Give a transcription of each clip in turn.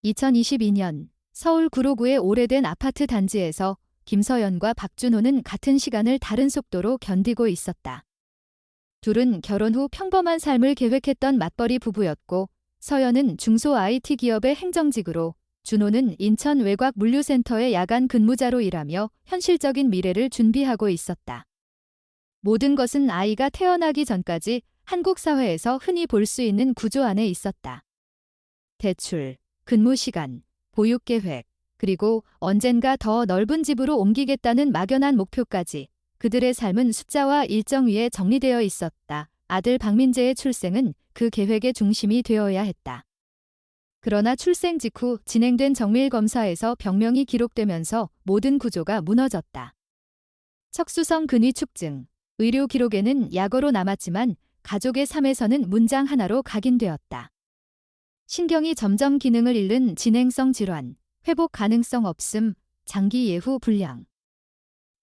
2022년 서울 구로구의 오래된 아파트 단지에서 김서연과 박준호는 같은 시간을 다른 속도로 견디고 있었다. 둘은 결혼 후 평범한 삶을 계획했던 맞벌이 부부였고, 서연은 중소 IT 기업의 행정직으로, 준호는 인천 외곽 물류센터의 야간 근무자로 일하며 현실적인 미래를 준비하고 있었다. 모든 것은 아이가 태어나기 전까지 한국 사회에서 흔히 볼 수 있는 구조 안에 있었다. 대출, 근무 시간, 보육 계획, 그리고 언젠가 더 넓은 집으로 옮기겠다는 막연한 목표까지 그들의 삶은 숫자와 일정 위에 정리되어 있었다. 아들 박민재의 출생은 그 계획의 중심이 되어야 했다. 그러나 출생 직후 진행된 정밀 검사에서 병명이 기록되면서 모든 구조가 무너졌다. 척수성 근위 축증, 의료 기록에는 약어로 남았지만 가족의 삶에서는 문장 하나로 각인되었다. 신경이 점점 기능을 잃는 진행성 질환, 회복 가능성 없음, 장기 예후 불량.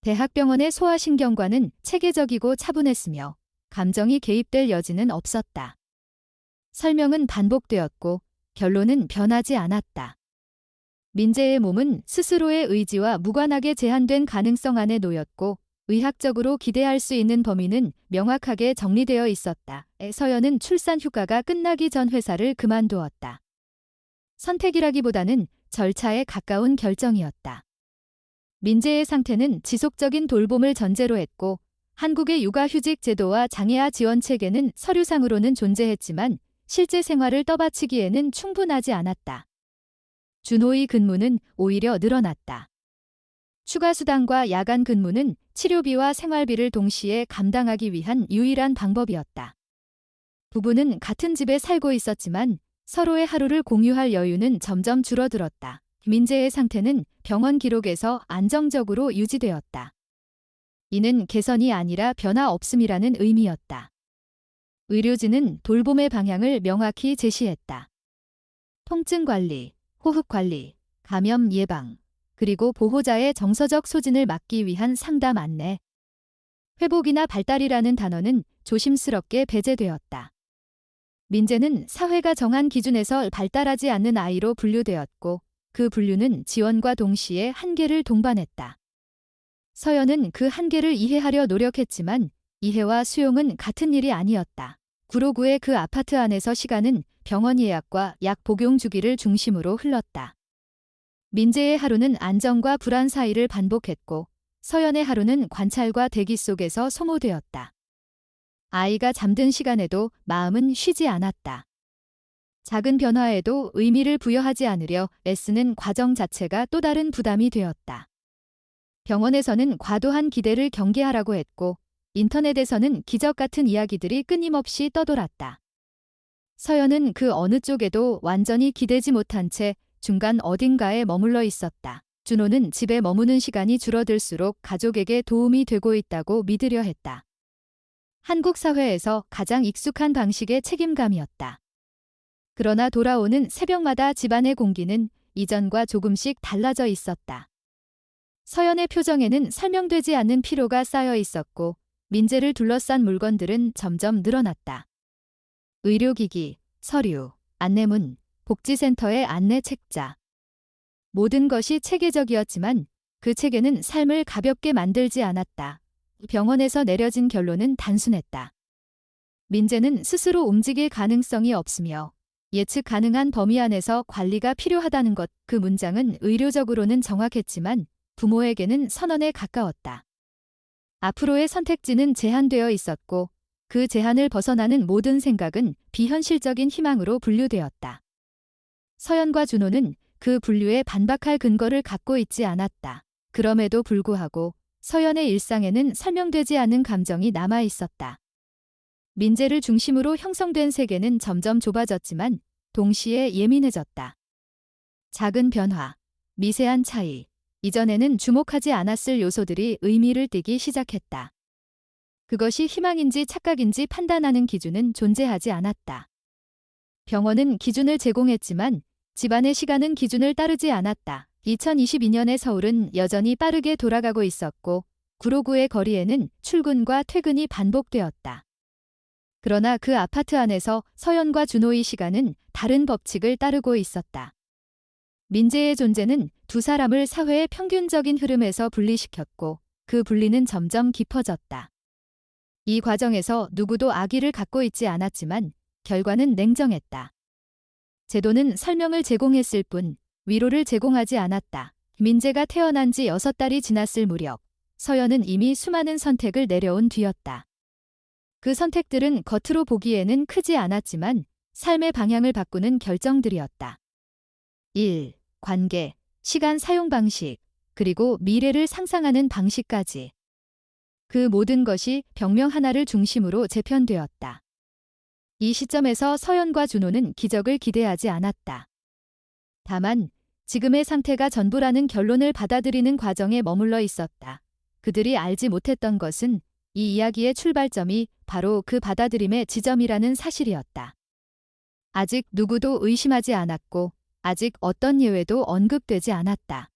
대학병원의 소아신경과는 체계적이고 차분했으며 감정이 개입될 여지는 없었다. 설명은 반복되었고 결론은 변하지 않았다. 민재의 몸은 스스로의 의지와 무관하게 제한된 가능성 안에 놓였고, 의학적으로 기대할 수 있는 범위는 명확하게 정리되어 있었다. 서연은 출산 휴가가 끝나기 전 회사를 그만두었다. 선택이라기보다는 절차에 가까운 결정이었다. 민재의 상태는 지속적인 돌봄을 전제로 했고, 한국의 육아휴직 제도와 장애아 지원 체계는 서류상으로는 존재했지만 실제 생활을 떠받치기에는 충분하지 않았다. 준호의 근무는 오히려 늘어났다. 추가 수당과 야간 근무는 치료비와 생활비를 동시에 감당하기 위한 유일한 방법이었다. 부부는 같은 집에 살고 있었지만 서로의 하루를 공유할 여유는 점점 줄어들었다. 민재의 상태는 병원 기록에서 안정적으로 유지되었다. 이는 개선이 아니라 변화 없음이라는 의미였다. 의료진은 돌봄의 방향을 명확히 제시했다. 통증 관리, 호흡 관리, 감염 예방, 그리고 보호자의 정서적 소진을 막기 위한 상담 안내. 회복이나 발달이라는 단어는 조심스럽게 배제되었다. 민재는 사회가 정한 기준에서 발달하지 않는 아이로 분류되었고, 그 분류는 지원과 동시에 한계를 동반했다. 서연은 그 한계를 이해하려 노력했지만 이해와 수용은 같은 일이 아니었다. 구로구의 그 아파트 안에서 시간은 병원 예약과 약 복용 주기를 중심으로 흘렀다. 민재의 하루는 안정과 불안 사이를 반복했고, 서연의 하루는 관찰과 대기 속에서 소모되었다. 아이가 잠든 시간에도 마음은 쉬지 않았다. 작은 변화에도 의미를 부여하지 않으려 애쓰는 과정 자체가 또 다른 부담이 되었다. 병원에서는 과도한 기대를 경계하라고 했고, 인터넷에서는 기적 같은 이야기들이 끊임없이 떠돌았다. 서연은 그 어느 쪽에도 완전히 기대지 못한 채 중간 어딘가에 머물러 있었다. 준호는 집에 머무는 시간이 줄어들수록 가족에게 도움이 되고 있다고 믿으려 했다. 한국 사회에서 가장 익숙한 방식의 책임감이었다. 그러나 돌아오는 새벽마다 집안의 공기는 이전과 조금씩 달라져 있었다. 서연의 표정에는 설명되지 않는 피로가 쌓여 있었고, 민재를 둘러싼 물건들은 점점 늘어났다. 의료기기, 서류, 안내문, 복지센터의 안내 책자. 모든 것이 체계적이었지만 그 체계는 삶을 가볍게 만들지 않았다. 병원에서 내려진 결론은 단순했다. 민재는 스스로 움직일 가능성이 없으며 예측 가능한 범위 안에서 관리가 필요하다는 것. 그 문장은 의료적으로는 정확했지만 부모에게는 선언에 가까웠다. 앞으로의 선택지는 제한되어 있었고, 그 제한을 벗어나는 모든 생각은 비현실적인 희망으로 분류되었다. 서연과 준호는 그 분류에 반박할 근거를 갖고 있지 않았다. 그럼에도 불구하고 서연의 일상에는 설명되지 않는 감정이 남아 있었다. 민재를 중심으로 형성된 세계는 점점 좁아졌지만 동시에 예민해졌다. 작은 변화, 미세한 차이, 이전에는 주목하지 않았을 요소들이 의미를 띠기 시작했다. 그것이 희망인지 착각인지 판단하는 기준은 존재하지 않았다. 병원은 기준을 제공했지만 집안의 시간은 기준을 따르지 않았다. 2022년의 서울은 여전히 빠르게 돌아가고 있었고, 구로구의 거리에는 출근과 퇴근이 반복되었다. 그러나 그 아파트 안에서 서연과 준호의 시간은 다른 법칙을 따르고 있었다. 민재의 존재는 두 사람을 사회의 평균적인 흐름에서 분리시켰고 그 분리는 점점 깊어졌다. 이 과정에서 누구도 악의를 갖고 있지 않았지만 결과는 냉정했다. 제도는 설명을 제공했을 뿐 위로를 제공하지 않았다. 민재가 태어난 지 6달이 지났을 무렵 서연은 이미 수많은 선택을 내려온 뒤였다. 그 선택들은 겉으로 보기에는 크지 않았지만 삶의 방향을 바꾸는 결정들이었다. 1. 관계, 시간 사용 방식, 그리고 미래를 상상하는 방식까지. 그 모든 것이 병명 하나를 중심으로 재편되었다. 이 시점에서 서연과 준호는 기적을 기대하지 않았다. 다만 지금의 상태가 전부라는 결론을 받아들이는 과정에 머물러 있었다. 그들이 알지 못했던 것은 이 이야기의 출발점이 바로 그 받아들임의 지점이라는 사실이었다. 아직 누구도 의심하지 않았고 아직 어떤 예외도 언급되지 않았다.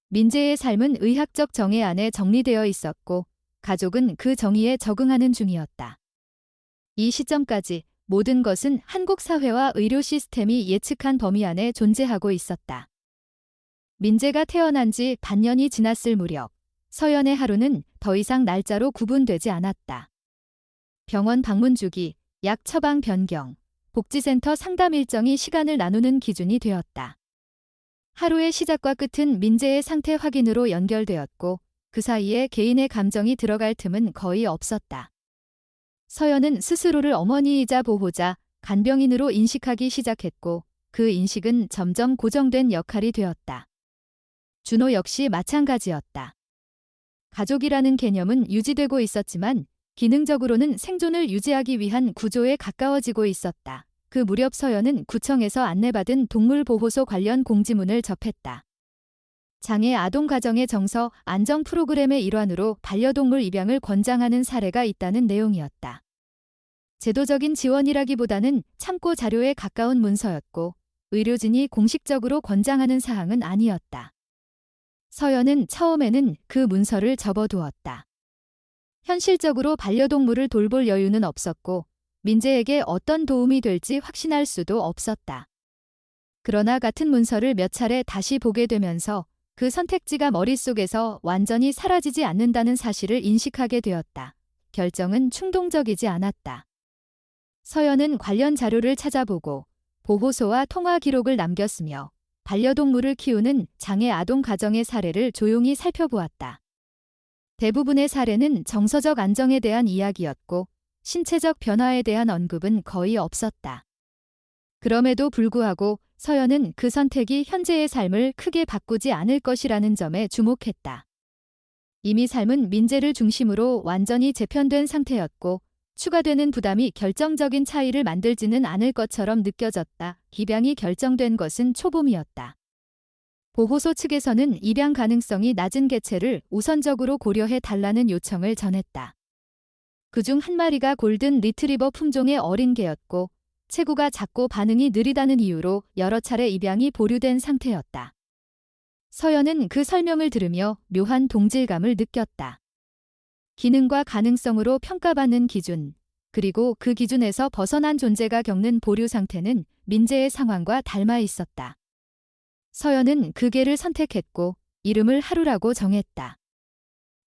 민재의 삶은 의학적 정의 안에 정리되어 있었고 가족은 그 정의에 적응하는 중이었다. 이 시점까지 모든 것은 한국 사회와 의료 시스템이 예측한 범위 안에 존재하고 있었다. 민재가 태어난 지 반년이 지났을 무렵 서연의 하루는 더 이상 날짜로 구분되지 않았다. 병원 방문 주기, 약 처방 변경, 복지센터 상담 일정이 시간을 나누는 기준이 되었다. 하루의 시작과 끝은 민재의 상태 확인으로 연결되었고 그 사이에 개인의 감정이 들어갈 틈은 거의 없었다. 서연은 스스로를 어머니이자 보호자, 간병인으로 인식하기 시작했고 그 인식은 점점 고정된 역할이 되었다. 준호 역시 마찬가지였다. 가족이라는 개념은 유지되고 있었지만 기능적으로는 생존을 유지하기 위한 구조에 가까워지고 있었다. 그 무렵 서연은 구청에서 안내받은 동물보호소 관련 공지문을 접했다. 장애 아동 가정의 정서 안정 프로그램의 일환으로 반려동물 입양을 권장하는 사례가 있다는 내용이었다. 제도적인 지원이라기보다는 참고 자료에 가까운 문서였고 의료진이 공식적으로 권장하는 사항은 아니었다. 서연은 처음에는 그 문서를 접어두었다. 현실적으로 반려동물을 돌볼 여유는 없었고 민재에게 어떤 도움이 될지 확신할 수도 없었다. 그러나 같은 문서를 몇 차례 다시 보게 되면서 그 선택지가 머릿속에서 완전히 사라지지 않는다는 사실을 인식하게 되었다. 결정은 충동적이지 않았다. 서연은 관련 자료를 찾아보고 보호소와 통화 기록을 남겼으며 반려동물을 키우는 장애 아동 가정의 사례를 조용히 살펴보았다. 대부분의 사례는 정서적 안정에 대한 이야기였고 신체적 변화에 대한 언급은 거의 없었다. 그럼에도 불구하고 서연은 그 선택이 현재의 삶을 크게 바꾸지 않을 것이라는 점에 주목했다. 이미 삶은 민재를 중심으로 완전히 재편된 상태였고 추가되는 부담이 결정적인 차이를 만들지는 않을 것처럼 느껴졌다. 입양이 결정된 것은 초봄이었다. 보호소 측에서는 입양 가능성이 낮은 개체를 우선적으로 고려해 달라는 요청을 전했다. 그중 한 마리가 골든 리트리버 품종의 어린 개였고 체구가 작고 반응이 느리다는 이유로 여러 차례 입양이 보류된 상태였다. 서연은 그 설명을 들으며 묘한 동질감을 느꼈다. 기능과 가능성으로 평가받는 기준, 그리고 그 기준에서 벗어난 존재가 겪는 보류 상태는 민재의 상황과 닮아 있었다. 서연은 그 개를 선택했고 이름을 하루라고 정했다.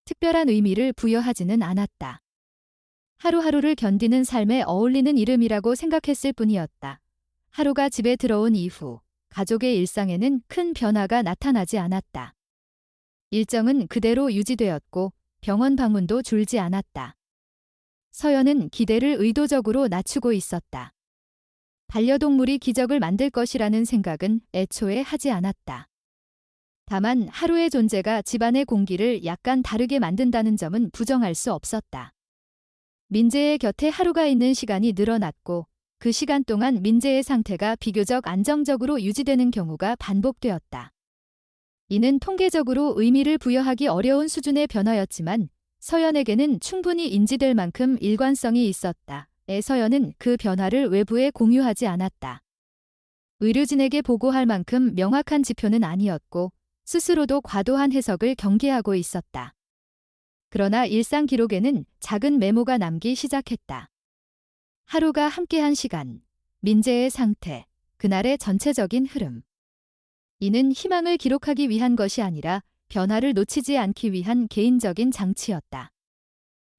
특별한 의미를 부여하지는 않았다. 하루하루를 견디는 삶에 어울리는 이름이라고 생각했을 뿐이었다. 하루가 집에 들어온 이후 가족의 일상에는 큰 변화가 나타나지 않았다. 일정은 그대로 유지되었고 병원 방문도 줄지 않았다. 서연은 기대를 의도적으로 낮추고 있었다. 반려동물이 기적을 만들 것이라는 생각은 애초에 하지 않았다. 다만 하루의 존재가 집안의 공기를 약간 다르게 만든다는 점은 부정할 수 없었다. 민재의 곁에 하루가 있는 시간이 늘어났고 그 시간 동안 민재의 상태가 비교적 안정적으로 유지되는 경우가 반복되었다. 이는 통계적으로 의미를 부여하기 어려운 수준의 변화였지만 서연에게는 충분히 인지될 만큼 일관성이 있었다. 서연은 그 변화를 외부에 공유하지 않았다. 의료진에게 보고할 만큼 명확한 지표는 아니었고 스스로도 과도한 해석을 경계하고 있었다. 그러나 일상 기록에는 작은 메모가 남기 시작했다. 하루가 함께한 시간, 민재의 상태, 그날의 전체적인 흐름. 이는 희망을 기록하기 위한 것이 아니라 변화를 놓치지 않기 위한 개인적인 장치였다.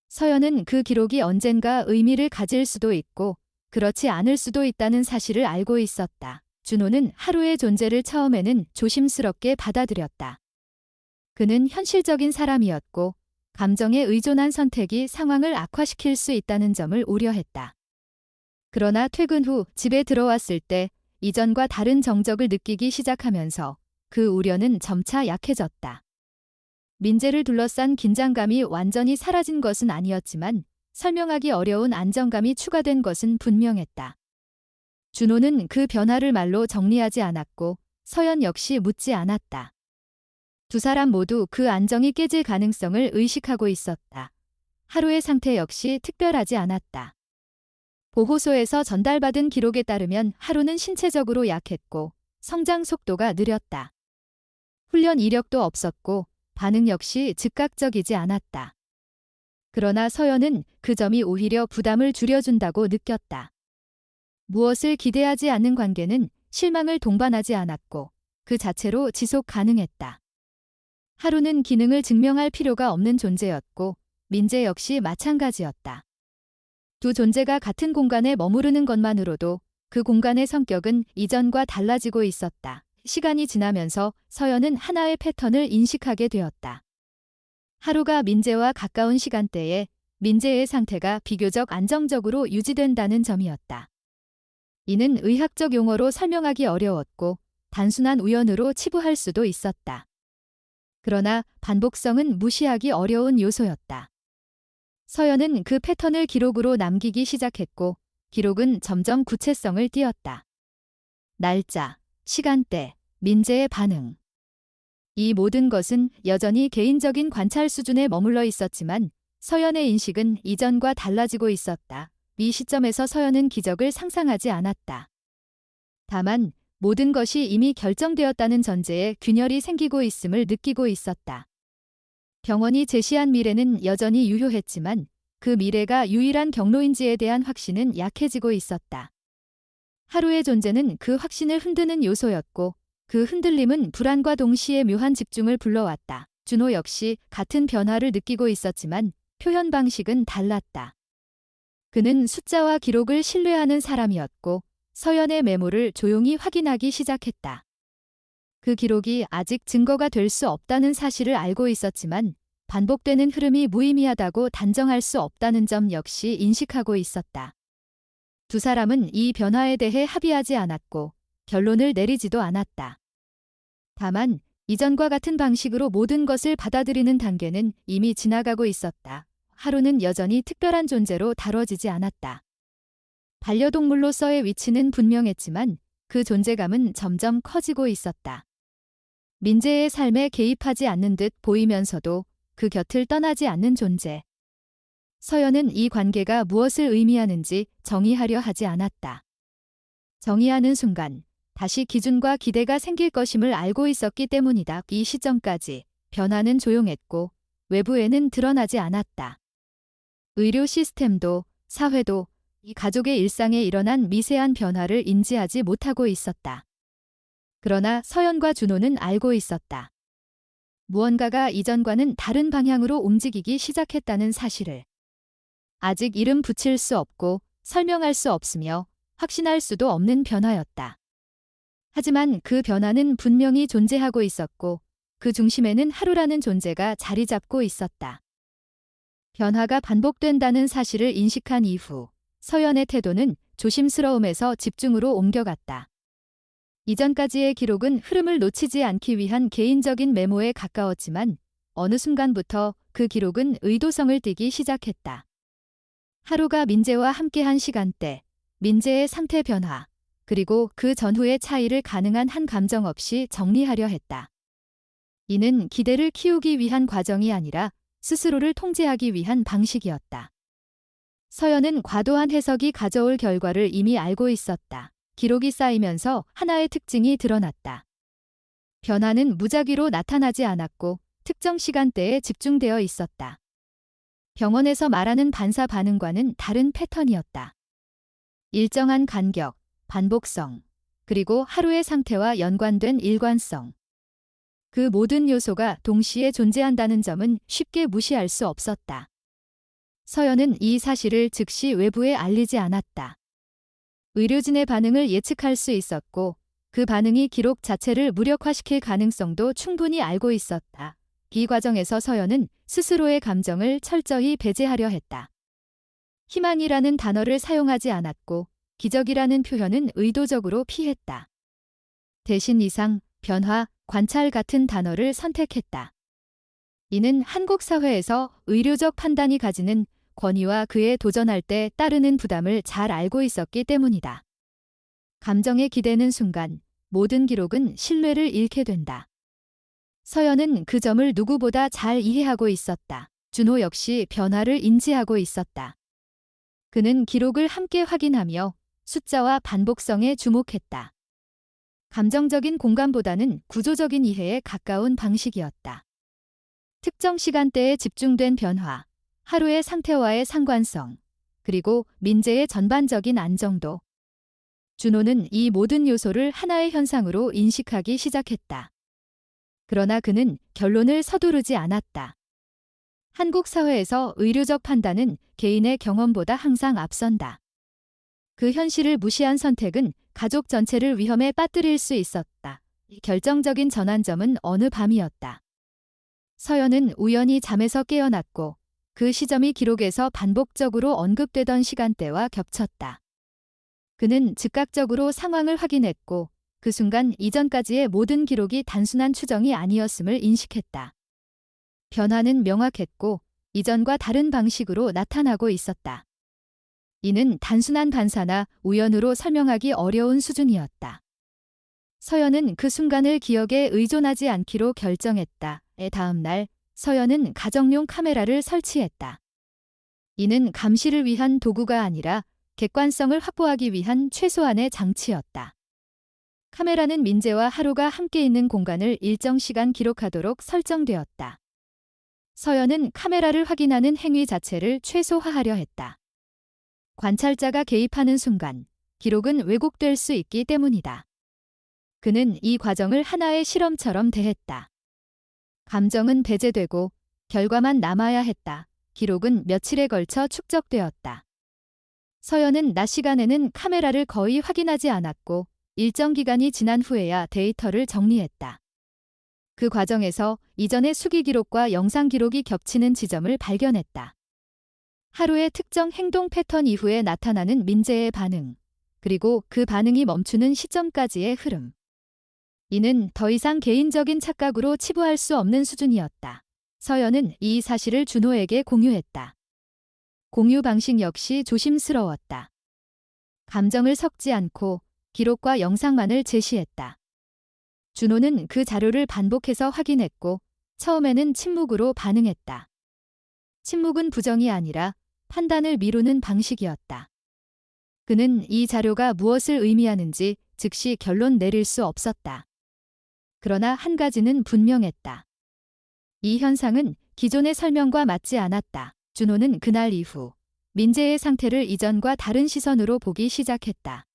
서연은 그 기록이 언젠가 의미를 가질 수도 있고 그렇지 않을 수도 있다는 사실을 알고 있었다. 준호는 하루의 존재를 처음에는 조심스럽게 받아들였다. 그는 현실적인 사람이었고 감정에 의존한 선택이 상황을 악화시킬 수 있다는 점을 우려했다. 그러나 퇴근 후 집에 들어왔을 때 이전과 다른 정적을 느끼기 시작하면서 그 우려는 점차 약해졌다. 민재를 둘러싼 긴장감이 완전히 사라진 것은 아니었지만 설명하기 어려운 안정감이 추가된 것은 분명했다. 준호는 그 변화를 말로 정리하지 않았고 서연 역시 묻지 않았다. 두 사람 모두 그 안정이 깨질 가능성을 의식하고 있었다. 하루의 상태 역시 특별하지 않았다. 보호소에서 전달받은 기록에 따르면 하루는 신체적으로 약했고 성장 속도가 느렸다. 훈련 이력도 없었고 반응 역시 즉각적이지 않았다. 그러나 서연은 그 점이 오히려 부담을 줄여준다고 느꼈다. 무엇을 기대하지 않는 관계는 실망을 동반하지 않았고 그 자체로 지속 가능했다. 하루는 기능을 증명할 필요가 없는 존재였고 민재 역시 마찬가지였다. 두 존재가 같은 공간에 머무르는 것만으로도 그 공간의 성격은 이전과 달라지고 있었다. 시간이 지나면서 서연은 하나의 패턴을 인식하게 되었다. 하루가 민재와 가까운 시간대에 민재의 상태가 비교적 안정적으로 유지된다는 점이었다. 이는 의학적 용어로 설명하기 어려웠고 단순한 우연으로 치부할 수도 있었다. 그러나 반복성은 무시하기 어려운 요소였다. 서연은 그 패턴을 기록으로 남기기 시작했고 기록은 점점 구체성을 띠었다. 날짜, 시간대, 민재의 반응. 이 모든 것은 여전히 개인적인 관찰 수준에 머물러 있었지만 서연의 인식은 이전과 달라지고 있었다. 이 시점에서 서연은 기적을 상상하지 않았다. 다만 모든 것이 이미 결정되었다는 전제에 균열이 생기고 있음을 느끼고 있었다. 병원이 제시한 미래는 여전히 유효했지만 그 미래가 유일한 경로인지에 대한 확신은 약해지고 있었다. 하루의 존재는 그 확신을 흔드는 요소였고 그 흔들림은 불안과 동시에 묘한 집중을 불러왔다. 준호 역시 같은 변화를 느끼고 있었지만 표현 방식은 달랐다. 그는 숫자와 기록을 신뢰하는 사람이었고 서연의 메모를 조용히 확인하기 시작했다. 그 기록이 아직 증거가 될 수 없다는 사실을 알고 있었지만 반복되는 흐름이 무의미하다고 단정할 수 없다는 점 역시 인식하고 있었다. 두 사람은 이 변화에 대해 합의하지 않았고 결론을 내리지도 않았다. 다만 이전과 같은 방식으로 모든 것을 받아들이는 단계는 이미 지나가고 있었다. 하루는 여전히 특별한 존재로 다뤄지지 않았다. 반려동물로서의 위치는 분명했지만 그 존재감은 점점 커지고 있었다. 민재의 삶에 개입하지 않는 듯 보이면서도 그 곁을 떠나지 않는 존재. 서연은 이 관계가 무엇을 의미하는지 정의하려 하지 않았다. 정의하는 순간 다시 기준과 기대가 생길 것임을 알고 있었기 때문이다. 이 시점까지 변화는 조용했고 외부에는 드러나지 않았다. 의료 시스템도 사회도 이 가족의 일상에 일어난 미세한 변화를 인지하지 못하고 있었다. 그러나 서연과 준호는 알고 있었다. 무언가가 이전과는 다른 방향으로 움직이기 시작했다는 사실을. 아직 이름 붙일 수 없고 설명할 수 없으며 확신할 수도 없는 변화였다. 하지만 그 변화는 분명히 존재하고 있었고 그 중심에는 하루라는 존재가 자리 잡고 있었다. 변화가 반복된다는 사실을 인식한 이후 서연의 태도는 조심스러움에서 집중으로 옮겨갔다. 이전까지의 기록은 흐름을 놓치지 않기 위한 개인적인 메모에 가까웠지만 어느 순간부터 그 기록은 의도성을 띠기 시작했다. 하루가 민재와 함께한 시간대, 민재의 상태 변화, 그리고 그 전후의 차이를 가능한 한 감정 없이 정리하려 했다. 이는 기대를 키우기 위한 과정이 아니라 스스로를 통제하기 위한 방식이었다. 서연은 과도한 해석이 가져올 결과를 이미 알고 있었다. 기록이 쌓이면서 하나의 특징이 드러났다. 변화는 무작위로 나타나지 않았고 특정 시간대에 집중되어 있었다. 병원에서 말하는 반사 반응과는 다른 패턴이었다. 일정한 간격, 반복성, 그리고 하루의 상태와 연관된 일관성. 그 모든 요소가 동시에 존재한다는 점은 쉽게 무시할 수 없었다. 서연은 이 사실을 즉시 외부에 알리지 않았다. 의료진의 반응을 예측할 수 있었고 그 반응이 기록 자체를 무력화시킬 가능성도 충분히 알고 있었다. 이 과정에서 서연은 스스로의 감정을 철저히 배제하려 했다. 희망이라는 단어를 사용하지 않았고 기적이라는 표현은 의도적으로 피했다. 대신 이상, 변화, 관찰 같은 단어를 선택했다. 이는 한국 사회에서 의료적 판단이 가지는 권위와 그에 도전할 때 따르는 부담을 잘 알고 있었기 때문이다. 감정에 기대는 순간 모든 기록은 신뢰를 잃게 된다. 서연은 그 점을 누구보다 잘 이해하고 있었다. 준호 역시 변화를 인지하고 있었다. 그는 기록을 함께 확인하며 숫자와 반복성에 주목했다. 감정적인 공감보다는 구조적인 이해에 가까운 방식이었다. 특정 시간대에 집중된 변화, 하루의 상태와의 상관성, 그리고 민재의 전반적인 안정도. 준호는 이 모든 요소를 하나의 현상으로 인식하기 시작했다. 그러나 그는 결론을 서두르지 않았다. 한국 사회에서 의료적 판단은 개인의 경험보다 항상 앞선다. 그 현실을 무시한 선택은 가족 전체를 위험에 빠뜨릴 수 있었다. 결정적인 전환점은 어느 밤이었다. 서연은 우연히 잠에서 깨어났고 그 시점이 기록에서 반복적으로 언급되던 시간대와 겹쳤다. 그는 즉각적으로 상황을 확인했고 그 순간 이전까지의 모든 기록이 단순한 추정이 아니었음을 인식했다. 변화는 명확했고 이전과 다른 방식으로 나타나고 있었다. 이는 단순한 반사나 우연으로 설명하기 어려운 수준이었다. 서연은 그 순간을 기억에 의존하지 않기로 결정했다. 다음 날 서연은 가정용 카메라를 설치했다. 이는 감시를 위한 도구가 아니라 객관성을 확보하기 위한 최소한의 장치였다. 카메라는 민재와 하루가 함께 있는 공간을 일정 시간 기록하도록 설정되었다. 서연은 카메라를 확인하는 행위 자체를 최소화하려 했다. 관찰자가 개입하는 순간 기록은 왜곡될 수 있기 때문이다. 그는 이 과정을 하나의 실험처럼 대했다. 감정은 배제되고 결과만 남아야 했다. 기록은 며칠에 걸쳐 축적되었다. 서연은 낮 시간에는 카메라를 거의 확인하지 않았고 일정 기간이 지난 후에야 데이터를 정리했다. 그 과정에서 이전의 수기 기록과 영상 기록이 겹치는 지점을 발견했다. 하루의 특정 행동 패턴 이후에 나타나는 민재의 반응, 그리고 그 반응이 멈추는 시점까지의 흐름. 이는 더 이상 개인적인 착각으로 치부할 수 없는 수준이었다. 서연은 이 사실을 준호에게 공유했다. 공유 방식 역시 조심스러웠다. 감정을 섞지 않고 기록과 영상만을 제시했다. 준호는 그 자료를 반복해서 확인했고 처음에는 침묵으로 반응했다. 침묵은 부정이 아니라 판단을 미루는 방식이었다. 그는 이 자료가 무엇을 의미하는지 즉시 결론 내릴 수 없었다. 그러나 한 가지는 분명했다. 이 현상은 기존의 설명과 맞지 않았다. 준호는 그날 이후 민재의 상태를 이전과 다른 시선으로 보기 시작했다.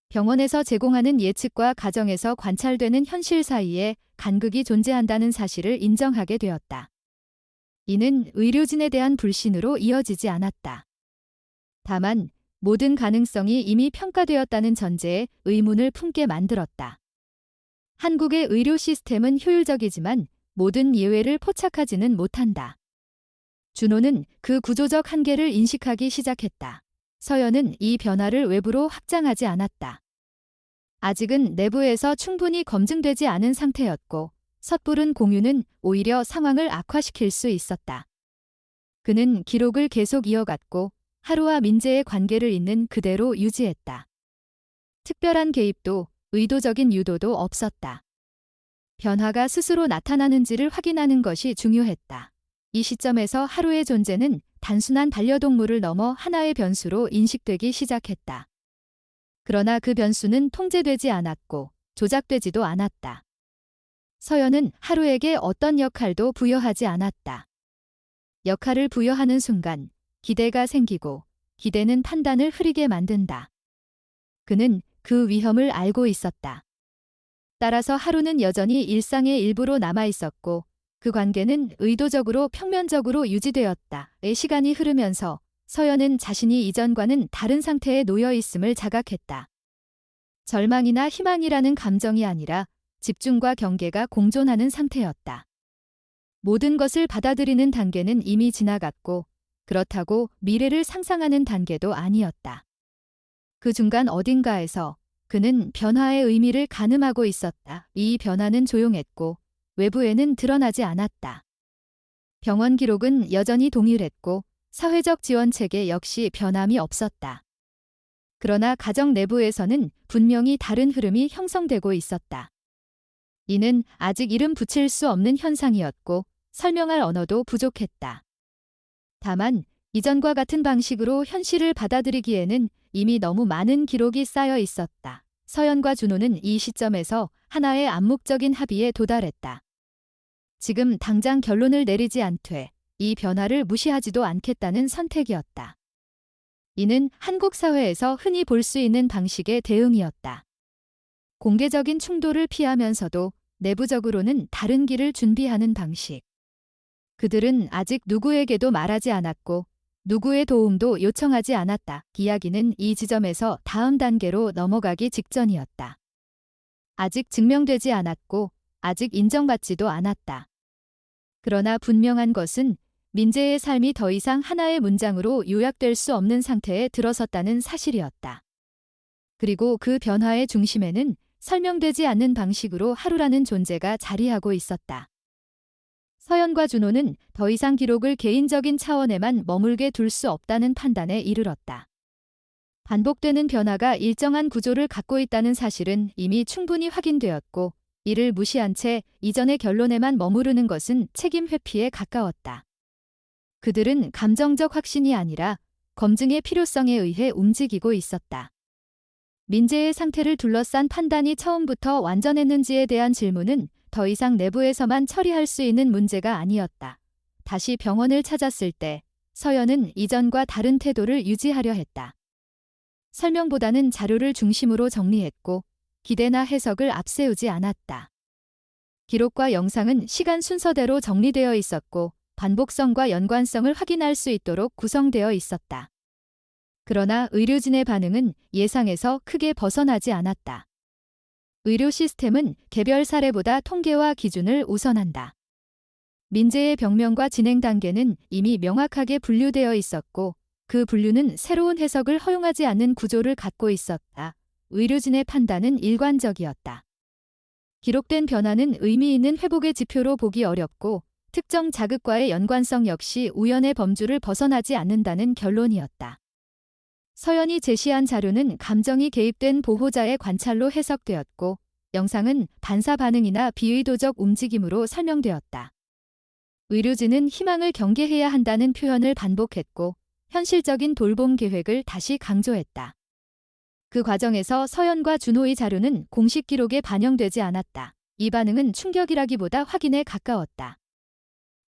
병원에서 제공하는 예측과 가정에서 관찰되는 현실 사이에 간극이 존재한다는 사실을 인정하게 되었다. 이는 의료진에 대한 불신으로 이어지지 않았다. 다만 모든 가능성이 이미 평가되었다는 전제에 의문을 품게 만들었다. 한국의 의료 시스템은 효율적이지만 모든 예외를 포착하지는 못한다. 준호는 그 구조적 한계를 인식하기 시작했다. 서연은 이 변화를 외부로 확장하지 않았다. 아직은 내부에서 충분히 검증되지 않은 상태였고 섣부른 공유는 오히려 상황을 악화시킬 수 있었다. 그는 기록을 계속 이어갔고 하루와 민재의 관계를 있는 그대로 유지했다. 특별한 개입도 의도적인 유도도 없었다. 변화가 스스로 나타나는지를 확인하는 것이 중요했다. 이 시점에서 하루의 존재는 단순한 반려동물을 넘어 하나의 변수로 인식되기 시작했다. 그러나 그 변수는 통제되지 않았고 조작되지도 않았다. 서연은 하루에게 어떤 역할도 부여하지 않았다. 역할을 부여하는 순간 기대가 생기고 기대는 판단을 흐리게 만든다. 그는 그 위험을 알고 있었다. 따라서 하루는 여전히 일상의 일부로 남아 있었고 그 관계는 의도적으로 평면적으로 유지되었다. 시간이 흐르면서 서연은 자신이 이전과는 다른 상태에 놓여 있음을 자각했다. 절망이나 희망이라는 감정이 아니라 집중과 경계가 공존하는 상태였다. 모든 것을 받아들이는 단계는 이미 지나갔고 그렇다고 미래를 상상하는 단계도 아니었다. 그 중간 어딘가에서 그는 변화의 의미를 가늠하고 있었다. 이 변화는 조용했고 외부에는 드러나지 않았다. 병원 기록은 여전히 동일했고 사회적 지원 체계 역시 변함이 없었다. 그러나 가정 내부에서는 분명히 다른 흐름이 형성되고 있었다. 이는 아직 이름 붙일 수 없는 현상이었고 설명할 언어도 부족했다. 다만 이전과 같은 방식으로 현실을 받아들이기에는 이미 너무 많은 기록이 쌓여 있었다. 서연과 준호는 이 시점에서 하나의 암묵적인 합의에 도달했다. 지금 당장 결론을 내리지 않되 이 변화를 무시하지도 않겠다는 선택이었다. 이는 한국 사회에서 흔히 볼 수 있는 방식의 대응이었다. 공개적인 충돌을 피하면서도 내부적으로는 다른 길을 준비하는 방식. 그들은 아직 누구에게도 말하지 않았고 누구의 도움도 요청하지 않았다. 이야기는 이 지점에서 다음 단계로 넘어가기 직전이었다. 아직 증명되지 않았고 아직 인정받지도 않았다. 그러나 분명한 것은 민재의 삶이 더 이상 하나의 문장으로 요약될 수 없는 상태에 들어섰다는 사실이었다. 그리고 그 변화의 중심에는 설명되지 않는 방식으로 하루라는 존재가 자리하고 있었다. 서연과 준호는 더 이상 기록을 개인적인 차원에만 머물게 둘 수 없다는 판단에 이르렀다. 반복되는 변화가 일정한 구조를 갖고 있다는 사실은 이미 충분히 확인되었고 이를 무시한 채 이전의 결론에만 머무르는 것은 책임 회피에 가까웠다. 그들은 감정적 확신이 아니라 검증의 필요성에 의해 움직이고 있었다. 민재의 상태를 둘러싼 판단이 처음부터 완전했는지에 대한 질문은 더 이상 내부에서만 처리할 수 있는 문제가 아니었다. 다시 병원을 찾았을 때 서연은 이전과 다른 태도를 유지하려 했다. 설명보다는 자료를 중심으로 정리했고 기대나 해석을 앞세우지 않았다. 기록과 영상은 시간 순서대로 정리되어 있었고 반복성과 연관성을 확인할 수 있도록 구성되어 있었다. 그러나 의료진의 반응은 예상에서 크게 벗어나지 않았다. 의료 시스템은 개별 사례보다 통계와 기준을 우선한다. 민재의 병명과 진행 단계는 이미 명확하게 분류되어 있었고 그 분류는 새로운 해석을 허용하지 않는 구조를 갖고 있었다. 의료진의 판단은 일관적이었다. 기록된 변화는 의미 있는 회복의 지표로 보기 어렵고 특정 자극과의 연관성 역시 우연의 범주를 벗어나지 않는다는 결론이었다. 서연이 제시한 자료는 감정이 개입된 보호자의 관찰로 해석되었고 영상은 반사 반응이나 비의도적 움직임으로 설명되었다. 의료진은 희망을 경계해야 한다는 표현을 반복했고 현실적인 돌봄 계획을 다시 강조했다. 그 과정에서 서연과 준호의 자료는 공식 기록에 반영되지 않았다. 이 반응은 충격이라기보다 확인에 가까웠다.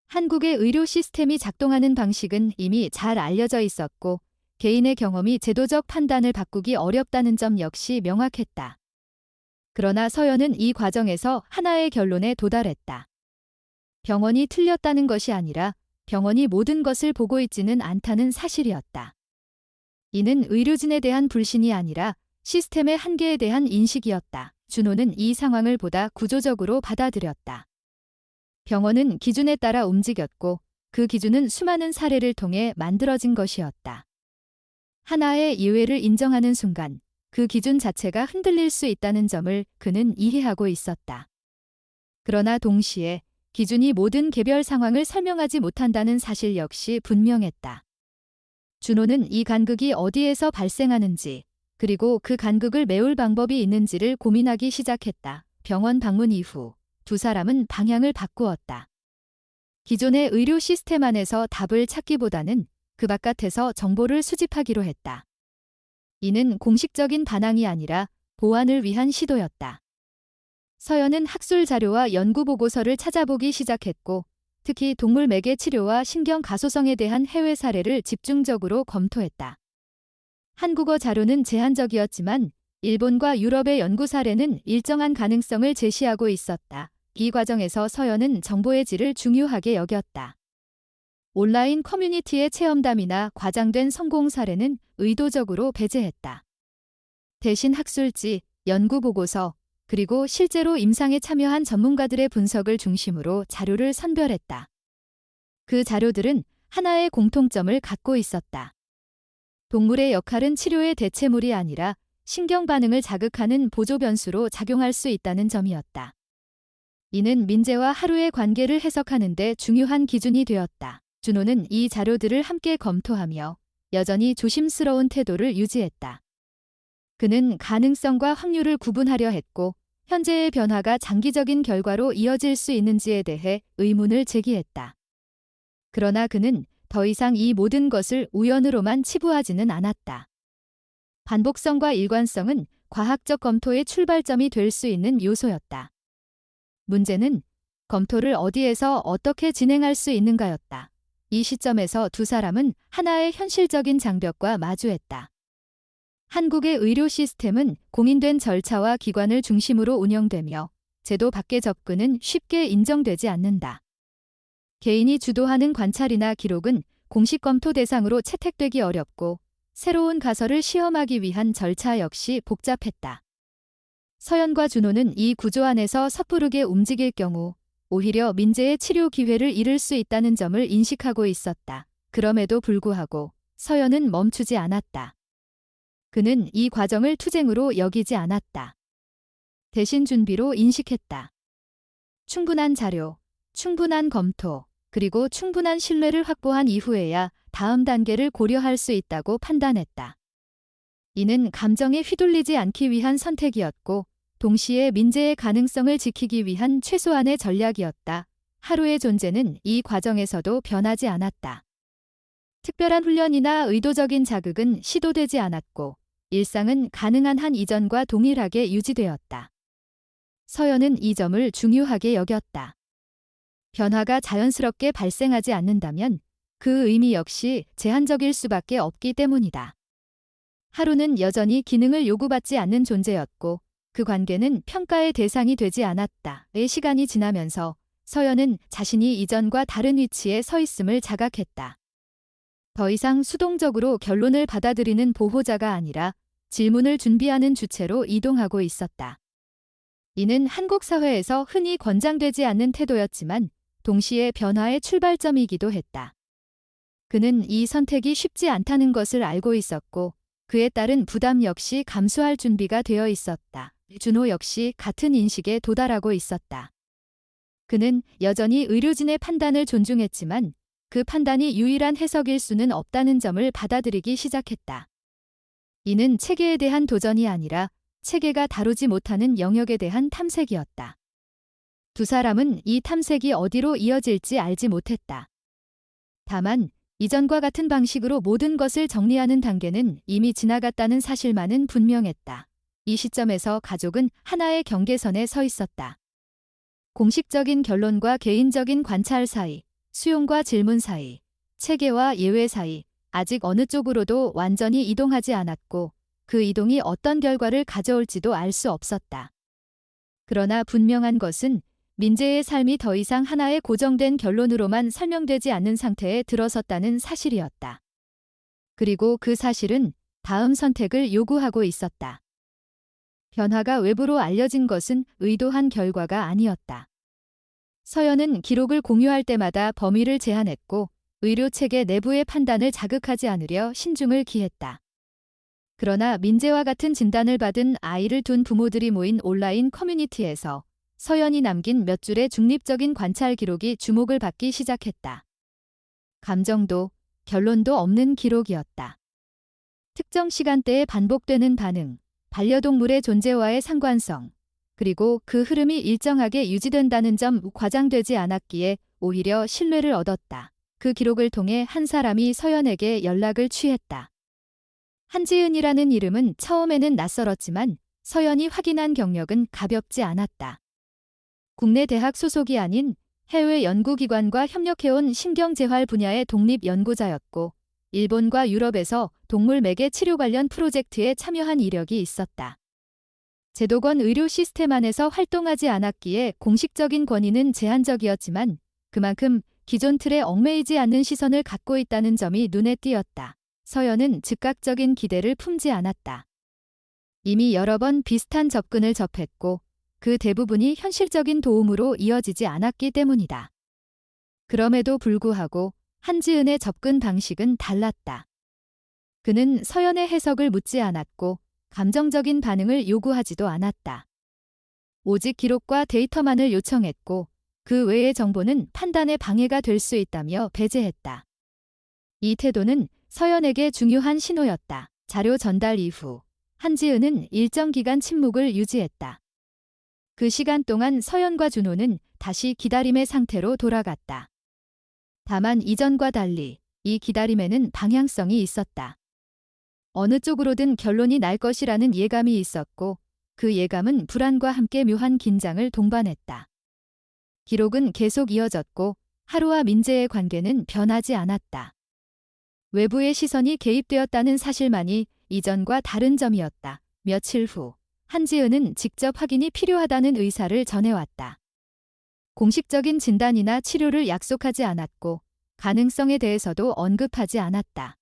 한국의 의료 시스템이 작동하는 방식은 이미 잘 알려져 있었고 개인의 경험이 제도적 판단을 바꾸기 어렵다는 점 역시 명확했다. 그러나 서연은 이 과정에서 하나의 결론에 도달했다. 병원이 틀렸다는 것이 아니라 병원이 모든 것을 보고 있지는 않다는 사실이었다. 이는 의료진에 대한 불신이 아니라 시스템의 한계에 대한 인식이었다. 준호는 이 상황을 보다 구조적으로 받아들였다. 병원은 기준에 따라 움직였고 그 기준은 수많은 사례를 통해 만들어진 것이었다. 하나의 예외를 인정하는 순간 그 기준 자체가 흔들릴 수 있다는 점을 그는 이해하고 있었다. 그러나 동시에 기준이 모든 개별 상황을 설명하지 못한다는 사실 역시 분명했다. 준호는 이 간극이 어디에서 발생하는지 그리고 그 간극을 메울 방법이 있는지를 고민하기 시작했다. 병원 방문 이후 두 사람은 방향을 바꾸었다. 기존의 의료 시스템 안에서 답을 찾기보다는 그 바깥에서 정보를 수집하기로 했다. 이는 공식적인 반항이 아니라 보완을 위한 시도였다. 서연은 학술 자료와 연구 보고서를 찾아보기 시작했고 특히 동물 매개 치료와 신경 가소성에 대한 해외 사례를 집중적으로 검토했다. 한국어 자료는 제한적이었지만 일본과 유럽의 연구 사례는 일정한 가능성을 제시하고 있었다. 이 과정에서 서연은 정보의 질을 중요하게 여겼다. 온라인 커뮤니티의 체험담이나 과장된 성공 사례는 의도적으로 배제했다. 대신 학술지, 연구 보고서, 그리고 실제로 임상에 참여한 전문가들의 분석을 중심으로 자료를 선별했다. 그 자료들은 하나의 공통점을 갖고 있었다. 동물의 역할은 치료의 대체물이 아니라 신경 반응을 자극하는 보조 변수로 작용할 수 있다는 점이었다. 이는 민재와 하루의 관계를 해석하는 데 중요한 기준이 되었다. 준호는 이 자료들을 함께 검토하며 여전히 조심스러운 태도를 유지했다. 그는 가능성과 확률을 구분하려 했고 현재의 변화가 장기적인 결과로 이어질 수 있는지에 대해 의문을 제기했다. 그러나 그는 더 이상 이 모든 것을 우연으로만 치부하지는 않았다. 반복성과 일관성은 과학적 검토의 출발점이 될 수 있는 요소였다. 문제는 검토를 어디에서 어떻게 진행할 수 있는가였다. 이 시점에서 두 사람은 하나의 현실적인 장벽과 마주했다. 한국의 의료 시스템은 공인된 절차와 기관을 중심으로 운영되며 제도 밖의 접근은 쉽게 인정되지 않는다. 개인이 주도하는 관찰이나 기록은 공식 검토 대상으로 채택되기 어렵고 새로운 가설을 시험하기 위한 절차 역시 복잡했다. 서연과 준호는 이 구조 안에서 섣부르게 움직일 경우 오히려 민재의 치료 기회를 잃을 수 있다는 점을 인식하고 있었다. 그럼에도 불구하고 서연은 멈추지 않았다. 그는 이 과정을 투쟁으로 여기지 않았다. 대신 준비로 인식했다. 충분한 자료, 충분한 검토, 그리고 충분한 신뢰를 확보한 이후에야 다음 단계를 고려할 수 있다고 판단했다. 이는 감정에 휘둘리지 않기 위한 선택이었고 동시에 민재의 가능성을 지키기 위한 최소한의 전략이었다. 하루의 존재는 이 과정에서도 변하지 않았다. 특별한 훈련이나 의도적인 자극은 시도되지 않았고 일상은 가능한 한 이전과 동일하게 유지되었다. 서연은 이 점을 중요하게 여겼다. 변화가 자연스럽게 발생하지 않는다면 그 의미 역시 제한적일 수밖에 없기 때문이다. 하루는 여전히 기능을 요구받지 않는 존재였고 그 관계는 평가의 대상이 되지 않았다. 의 시간이 지나면서 서연은 자신이 이전과 다른 위치에 서 있음을 자각했다. 더 이상 수동적으로 결론을 받아들이는 보호자가 아니라 질문을 준비하는 주체로 이동하고 있었다. 이는 한국 사회에서 흔히 권장되지 않는 태도였지만 동시에 변화의 출발점이기도 했다. 그는 이 선택이 쉽지 않다는 것을 알고 있었고 그에 따른 부담 역시 감수할 준비가 되어 있었다. 준호 역시 같은 인식에 도달하고 있었다. 그는 여전히 의료진의 판단을 존중했지만 그 판단이 유일한 해석일 수는 없다는 점을 받아들이기 시작했다. 이는 체계에 대한 도전이 아니라 체계가 다루지 못하는 영역에 대한 탐색이었다. 두 사람은 이 탐색이 어디로 이어질지 알지 못했다. 다만 이전과 같은 방식으로 모든 것을 정리하는 단계는 이미 지나갔다는 사실만은 분명했다. 이 시점에서 가족은 하나의 경계선에 서 있었다. 공식적인 결론과 개인적인 관찰 사이, 수용과 질문 사이, 체계와 예외 사이, 아직 어느 쪽으로도 완전히 이동하지 않았고 그 이동이 어떤 결과를 가져올지도 알 수 없었다. 그러나 분명한 것은 민재의 삶이 더 이상 하나의 고정된 결론으로만 설명되지 않는 상태에 들어섰다는 사실이었다. 그리고 그 사실은 다음 선택을 요구하고 있었다. 변화가 외부로 알려진 것은 의도한 결과가 아니었다. 서연은 기록을 공유할 때마다 범위를 제한했고 의료체계 내부의 판단을 자극하지 않으려 신중을 기했다. 그러나 민재와 같은 진단을 받은 아이를 둔 부모들이 모인 온라인 커뮤니티에서 서연이 남긴 몇 줄의 중립적인 관찰 기록이 주목을 받기 시작했다. 감정도 결론도 없는 기록이었다. 특정 시간대에 반복되는 반응, 반려동물의 존재와의 상관성, 그리고 그 흐름이 일정하게 유지된다는 점 과장되지 않았기에 오히려 신뢰를 얻었다. 그 기록을 통해 한 사람이 서연에게 연락을 취했다. 한지은이라는 이름은 처음에는 낯설었지만 서연이 확인한 경력은 가볍지 않았다. 국내 대학 소속이 아닌 해외 연구기관과 협력해온 신경재활 분야의 독립 연구자였고 일본과 유럽에서 동물 매개 치료 관련 프로젝트에 참여한 이력이 있었다. 제도권 의료 시스템 안에서 활동하지 않았기에 공식적인 권위는 제한적이었지만 그만큼 기존 틀에 얽매이지 않는 시선을 갖고 있다는 점이 눈에 띄었다. 서연은 즉각적인 기대를 품지 않았다. 이미 여러 번 비슷한 접근을 접했고 그 대부분이 현실적인 도움으로 이어지지 않았기 때문이다. 그럼에도 불구하고 한지은의 접근 방식은 달랐다. 그는 서연의 해석을 묻지 않았고 감정적인 반응을 요구하지도 않았다. 오직 기록과 데이터만을 요청했고 그 외의 정보는 판단에 방해가 될 수 있다며 배제했다. 이 태도는 서연에게 중요한 신호였다. 자료 전달 이후 한지은은 일정 기간 침묵을 유지했다. 그 시간 동안 서연과 준호는 다시 기다림의 상태로 돌아갔다. 다만 이전과 달리 이 기다림에는 방향성이 있었다. 어느 쪽으로든 결론이 날 것이라는 예감이 있었고 그 예감은 불안과 함께 묘한 긴장을 동반했다. 기록은 계속 이어졌고 하루와 민재의 관계는 변하지 않았다. 외부의 시선이 개입되었다는 사실만이 이전과 다른 점이었다. 며칠 후 한지은은 직접 확인이 필요하다는 의사를 전해왔다. 공식적인 진단이나 치료를 약속하지 않았고 가능성에 대해서도 언급하지 않았다.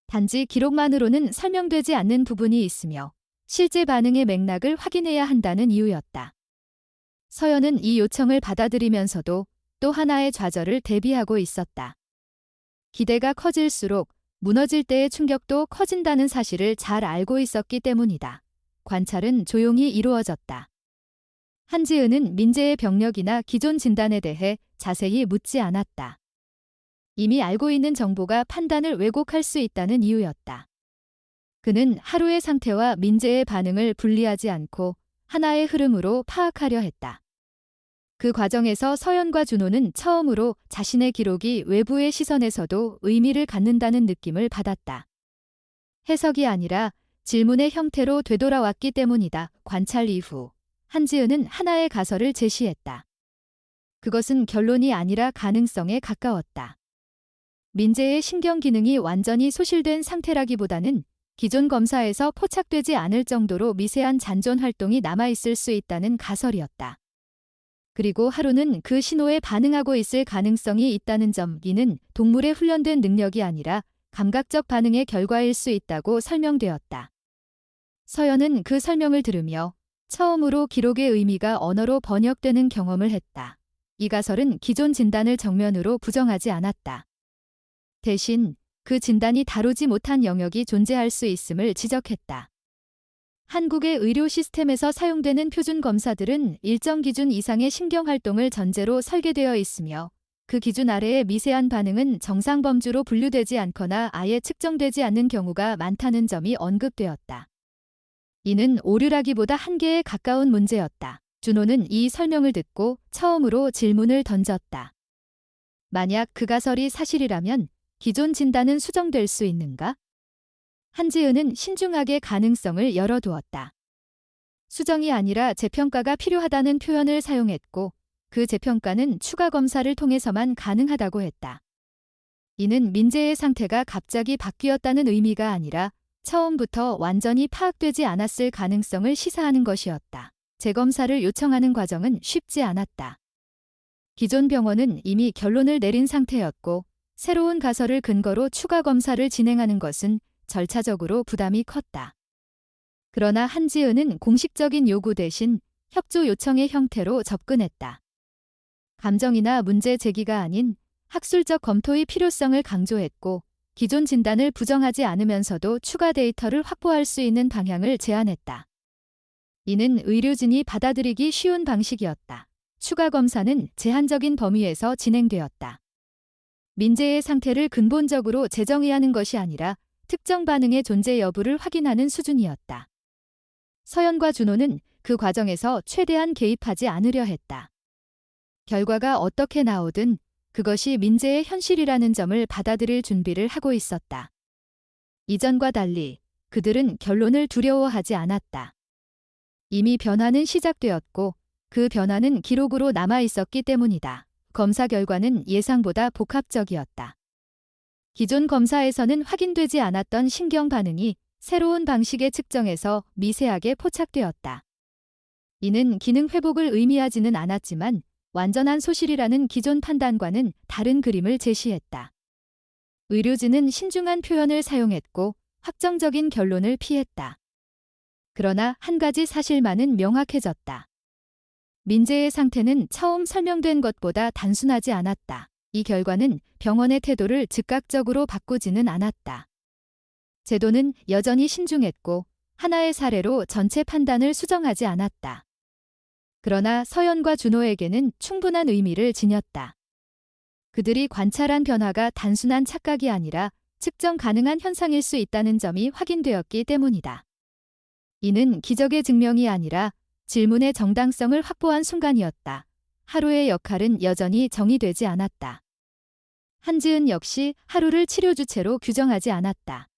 단지 기록만으로는 설명되지 않는 부분이 있으며 실제 반응의 맥락을 확인해야 한다는 이유였다. 서연은 이 요청을 받아들이면서도 또 하나의 좌절을 대비하고 있었다. 기대가 커질수록 무너질 때의 충격도 커진다는 사실을 잘 알고 있었기 때문이다. 관찰은 조용히 이루어졌다. 한지은은 민재의 병력이나 기존 진단에 대해 자세히 묻지 않았다. 이미 알고 있는 정보가 판단을 왜곡할 수 있다는 이유였다. 그는 하루의 상태와 민재의 반응을 분리하지 않고 하나의 흐름으로 파악하려 했다. 그 과정에서 서연과 준호는 처음으로 자신의 기록이 외부의 시선에서도 의미를 갖는다는 느낌을 받았다. 해석이 아니라 질문의 형태로 되돌아왔기 때문이다. 관찰 이후 한지은은 하나의 가설을 제시했다. 그것은 결론이 아니라 가능성에 가까웠다. 민재의 신경 기능이 완전히 소실된 상태라기보다는 기존 검사에서 포착되지 않을 정도로 미세한 잔존 활동이 남아있을 수 있다는 가설이었다. 그리고 하루는 그 신호에 반응하고 있을 가능성이 있다는 점. 이는 동물의 훈련된 능력이 아니라 감각적 반응의 결과일 수 있다고 설명되었다. 서연은 그 설명을 들으며 처음으로 기록의 의미가 언어로 번역되는 경험을 했다. 이 가설은 기존 진단을 정면으로 부정하지 않았다. 대신 그 진단이 다루지 못한 영역이 존재할 수 있음을 지적했다. 한국의 의료 시스템에서 사용되는 표준 검사들은 일정 기준 이상의 신경활동을 전제로 설계되어 있으며 그 기준 아래의 미세한 반응은 정상 범주로 분류되지 않거나 아예 측정되지 않는 경우가 많다는 점이 언급되었다. 이는 오류라기보다 한계에 가까운 문제였다. 준호는 이 설명을 듣고 처음으로 질문을 던졌다. 만약 그 가설이 사실이라면 기존 진단은 수정될 수 있는가? 한지은은 신중하게 가능성을 열어두었다. 수정이 아니라 재평가가 필요하다는 표현을 사용했고 그 재평가는 추가 검사를 통해서만 가능하다고 했다. 이는 민재의 상태가 갑자기 바뀌었다는 의미가 아니라 처음부터 완전히 파악되지 않았을 가능성을 시사하는 것이었다. 재검사를 요청하는 과정은 쉽지 않았다. 기존 병원은 이미 결론을 내린 상태였고 새로운 가설을 근거로 추가 검사를 진행하는 것은 절차적으로 부담이 컸다. 그러나 한지은은 공식적인 요구 대신 협조 요청의 형태로 접근했다. 감정이나 문제 제기가 아닌 학술적 검토의 필요성을 강조했고 기존 진단을 부정하지 않으면서도 추가 데이터를 확보할 수 있는 방향을 제안했다. 이는 의료진이 받아들이기 쉬운 방식이었다. 추가 검사는 제한적인 범위에서 진행되었다. 민재의 상태를 근본적으로 재정의하는 것이 아니라 특정 반응의 존재 여부를 확인하는 수준이었다. 서연과 준호는 그 과정에서 최대한 개입하지 않으려 했다. 결과가 어떻게 나오든 그것이 민재의 현실이라는 점을 받아들일 준비를 하고 있었다. 이전과 달리 그들은 결론을 두려워하지 않았다. 이미 변화는 시작되었고 그 변화는 기록으로 남아 있었기 때문이다. 검사 결과는 예상보다 복합적이었다. 기존 검사에서는 확인되지 않았던 신경 반응이 새로운 방식의 측정에서 미세하게 포착되었다. 이는 기능 회복을 의미하지는 않았지만 완전한 소실이라는 기존 판단과는 다른 그림을 제시했다. 의료진은 신중한 표현을 사용했고 확정적인 결론을 피했다. 그러나 한 가지 사실만은 명확해졌다. 민재의 상태는 처음 설명된 것보다 단순하지 않았다. 이 결과는 병원의 태도를 즉각적으로 바꾸지는 않았다. 제도는 여전히 신중했고 하나의 사례로 전체 판단을 수정하지 않았다. 그러나 서연과 준호에게는 충분한 의미를 지녔다. 그들이 관찰한 변화가 단순한 착각이 아니라 측정 가능한 현상일 수 있다는 점이 확인되었기 때문이다. 이는 기적의 증명이 아니라 질문의 정당성을 확보한 순간이었다. 하루의 역할은 여전히 정의되지 않았다. 한지은 역시 하루를 치료 주체로 규정하지 않았다.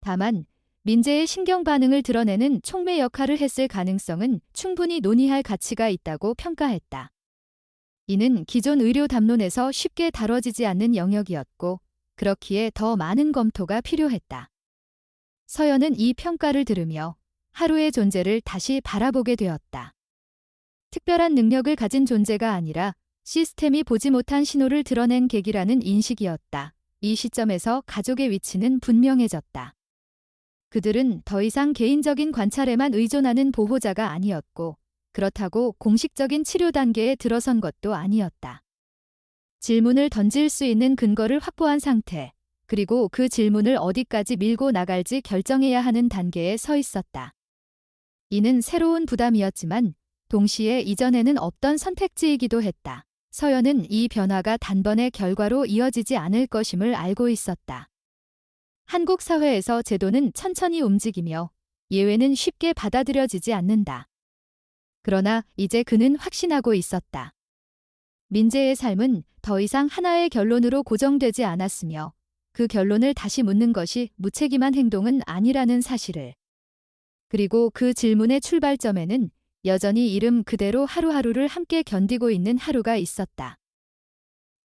다만 민재의 신경 반응을 드러내는 촉매 역할을 했을 가능성은 충분히 논의할 가치가 있다고 평가했다. 이는 기존 의료 담론에서 쉽게 다뤄지지 않는 영역이었고 그렇기에 더 많은 검토가 필요했다. 서연은 이 평가를 들으며 하루의 존재를 다시 바라보게 되었다. 특별한 능력을 가진 존재가 아니라 시스템이 보지 못한 신호를 드러낸 계기라는 인식이었다. 이 시점에서 가족의 위치는 분명해졌다. 그들은 더 이상 개인적인 관찰에만 의존하는 보호자가 아니었고 그렇다고 공식적인 치료 단계에 들어선 것도 아니었다. 질문을 던질 수 있는 근거를 확보한 상태, 그리고 그 질문을 어디까지 밀고 나갈지 결정해야 하는 단계에 서 있었다. 이는 새로운 부담이었지만 동시에 이전에는 없던 선택지이기도 했다. 서연은 이 변화가 단번의 결과로 이어지지 않을 것임을 알고 있었다. 한국 사회에서 제도는 천천히 움직이며 예외는 쉽게 받아들여지지 않는다. 그러나 이제 그는 확신하고 있었다. 민재의 삶은 더 이상 하나의 결론으로 고정되지 않았으며 그 결론을 다시 묻는 것이 무책임한 행동은 아니라는 사실을. 그리고 그 질문의 출발점에는 여전히 이름 그대로 하루하루를 함께 견디고 있는 하루가 있었다.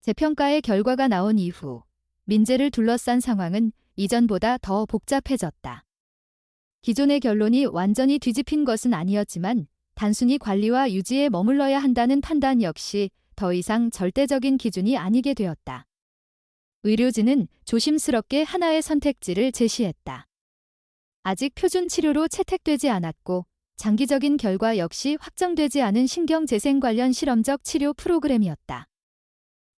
재평가의 결과가 나온 이후 민재를 둘러싼 상황은 이전보다 더 복잡해졌다. 기존의 결론이 완전히 뒤집힌 것은 아니었지만 단순히 관리와 유지에 머물러야 한다는 판단 역시 더 이상 절대적인 기준이 아니게 되었다. 의료진은 조심스럽게 하나의 선택지를 제시했다. 아직 표준 치료로 채택되지 않았고 장기적인 결과 역시 확정되지 않은 신경재생 관련 실험적 치료 프로그램이었다.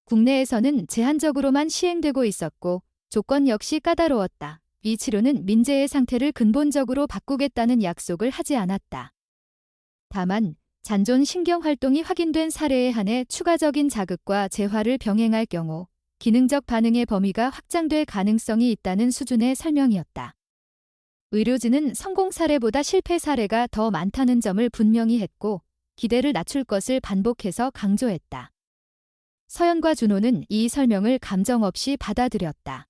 국내에서는 제한적으로만 시행되고 있었고 조건 역시 까다로웠다. 이 치료는 민재의 상태를 근본적으로 바꾸겠다는 약속을 하지 않았다. 다만 잔존 신경 활동이 확인된 사례에 한해 추가적인 자극과 재활을 병행할 경우 기능적 반응의 범위가 확장될 가능성이 있다는 수준의 설명이었다. 의료진은 성공 사례보다 실패 사례가 더 많다는 점을 분명히 했고 기대를 낮출 것을 반복해서 강조했다. 서연과 준호는 이 설명을 감정 없이 받아들였다.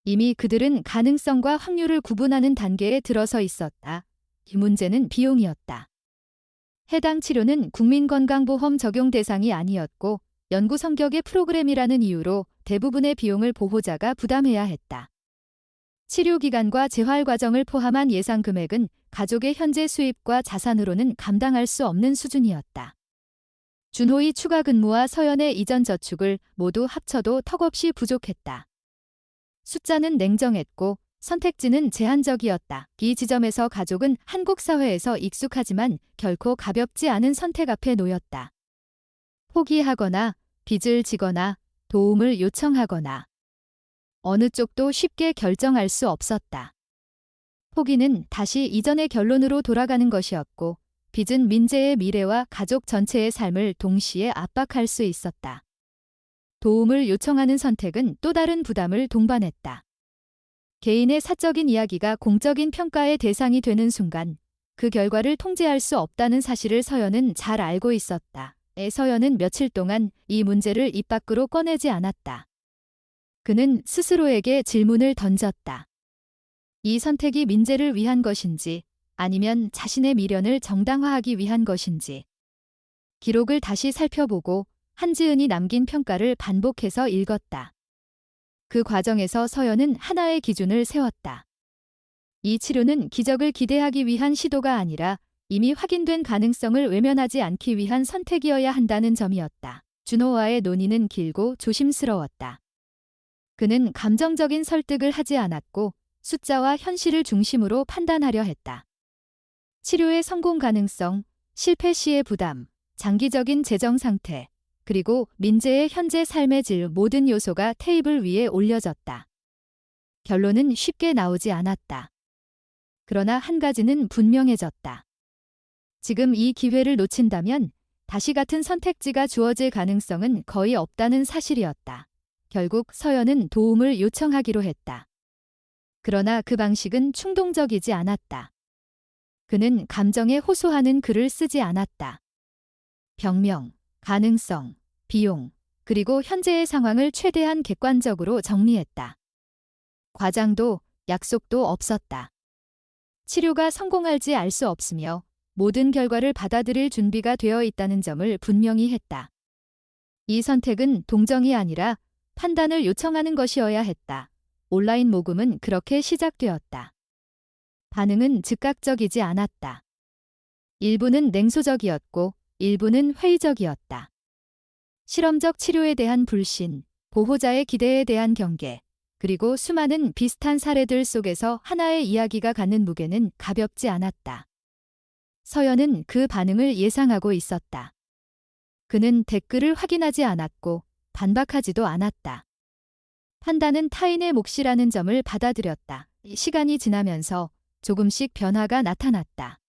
이미 그들은 가능성과 확률을 구분하는 단계에 들어서 있었다. 이 문제는 비용이었다. 해당 치료는 국민건강보험 적용 대상이 아니었고 연구 성격의 프로그램이라는 이유로 대부분의 비용을 보호자가 부담해야 했다. 치료 기간과 재활 과정을 포함한 예상 금액은 가족의 현재 수입과 자산으로는 감당할 수 없는 수준이었다. 준호의 추가 근무와 서연의 이전 저축을 모두 합쳐도 턱없이 부족했다. 숫자는 냉정했고 선택지는 제한적이었다. 이 지점에서 가족은 한국 사회에서 익숙하지만 결코 가볍지 않은 선택 앞에 놓였다. 포기하거나 빚을 지거나 도움을 요청하거나 어느 쪽도 쉽게 결정할 수 없었다. 포기는 다시 이전의 결론으로 돌아가는 것이었고 빚은 민재의 미래와 가족 전체의 삶을 동시에 압박할 수 있었다. 도움을 요청하는 선택은 또 다른 부담을 동반했다. 개인의 사적인 이야기가 공적인 평가의 대상이 되는 순간 그 결과를 통제할 수 없다는 사실을 서연은 잘 알고 있었다. 서연은 며칠 동안 이 문제를 입 밖으로 꺼내지 않았다. 그는 스스로에게 질문을 던졌다. 이 선택이 민재를 위한 것인지 아니면 자신의 미련을 정당화하기 위한 것인지. 기록을 다시 살펴보고 한지은이 남긴 평가를 반복해서 읽었다. 그 과정에서 서연은 하나의 기준을 세웠다. 이 치료는 기적을 기대하기 위한 시도가 아니라 이미 확인된 가능성을 외면하지 않기 위한 선택이어야 한다는 점이었다. 준호와의 논의는 길고 조심스러웠다. 그는 감정적인 설득을 하지 않았고 숫자와 현실을 중심으로 판단하려 했다. 치료의 성공 가능성, 실패 시의 부담, 장기적인 재정 상태, 그리고 민재의 현재 삶의 질 모든 요소가 테이블 위에 올려졌다. 결론은 쉽게 나오지 않았다. 그러나 한 가지는 분명해졌다. 지금 이 기회를 놓친다면 다시 같은 선택지가 주어질 가능성은 거의 없다는 사실이었다. 결국 서연은 도움을 요청하기로 했다. 그러나 그 방식은 충동적이지 않았다. 그는 감정에 호소하는 글을 쓰지 않았다. 병명, 가능성, 비용, 그리고 현재의 상황을 최대한 객관적으로 정리했다. 과장도 약속도 없었다. 치료가 성공할지 알 수 없으며 모든 결과를 받아들일 준비가 되어 있다는 점을 분명히 했다. 이 선택은 동정이 아니라 판단을 요청하는 것이어야 했다. 온라인 모금은 그렇게 시작되었다. 반응은 즉각적이지 않았다. 일부는 냉소적이었고 일부는 회의적이었다. 실험적 치료에 대한 불신, 보호자의 기대에 대한 경계, 그리고 수많은 비슷한 사례들 속에서 하나의 이야기가 갖는 무게는 가볍지 않았다. 서연은 그 반응을 예상하고 있었다. 그는 댓글을 확인하지 않았고 반박하지도 않았다. 판단은 타인의 몫이라는 점을 받아들였다. 시간이 지나면서 조금씩 변화가 나타났다.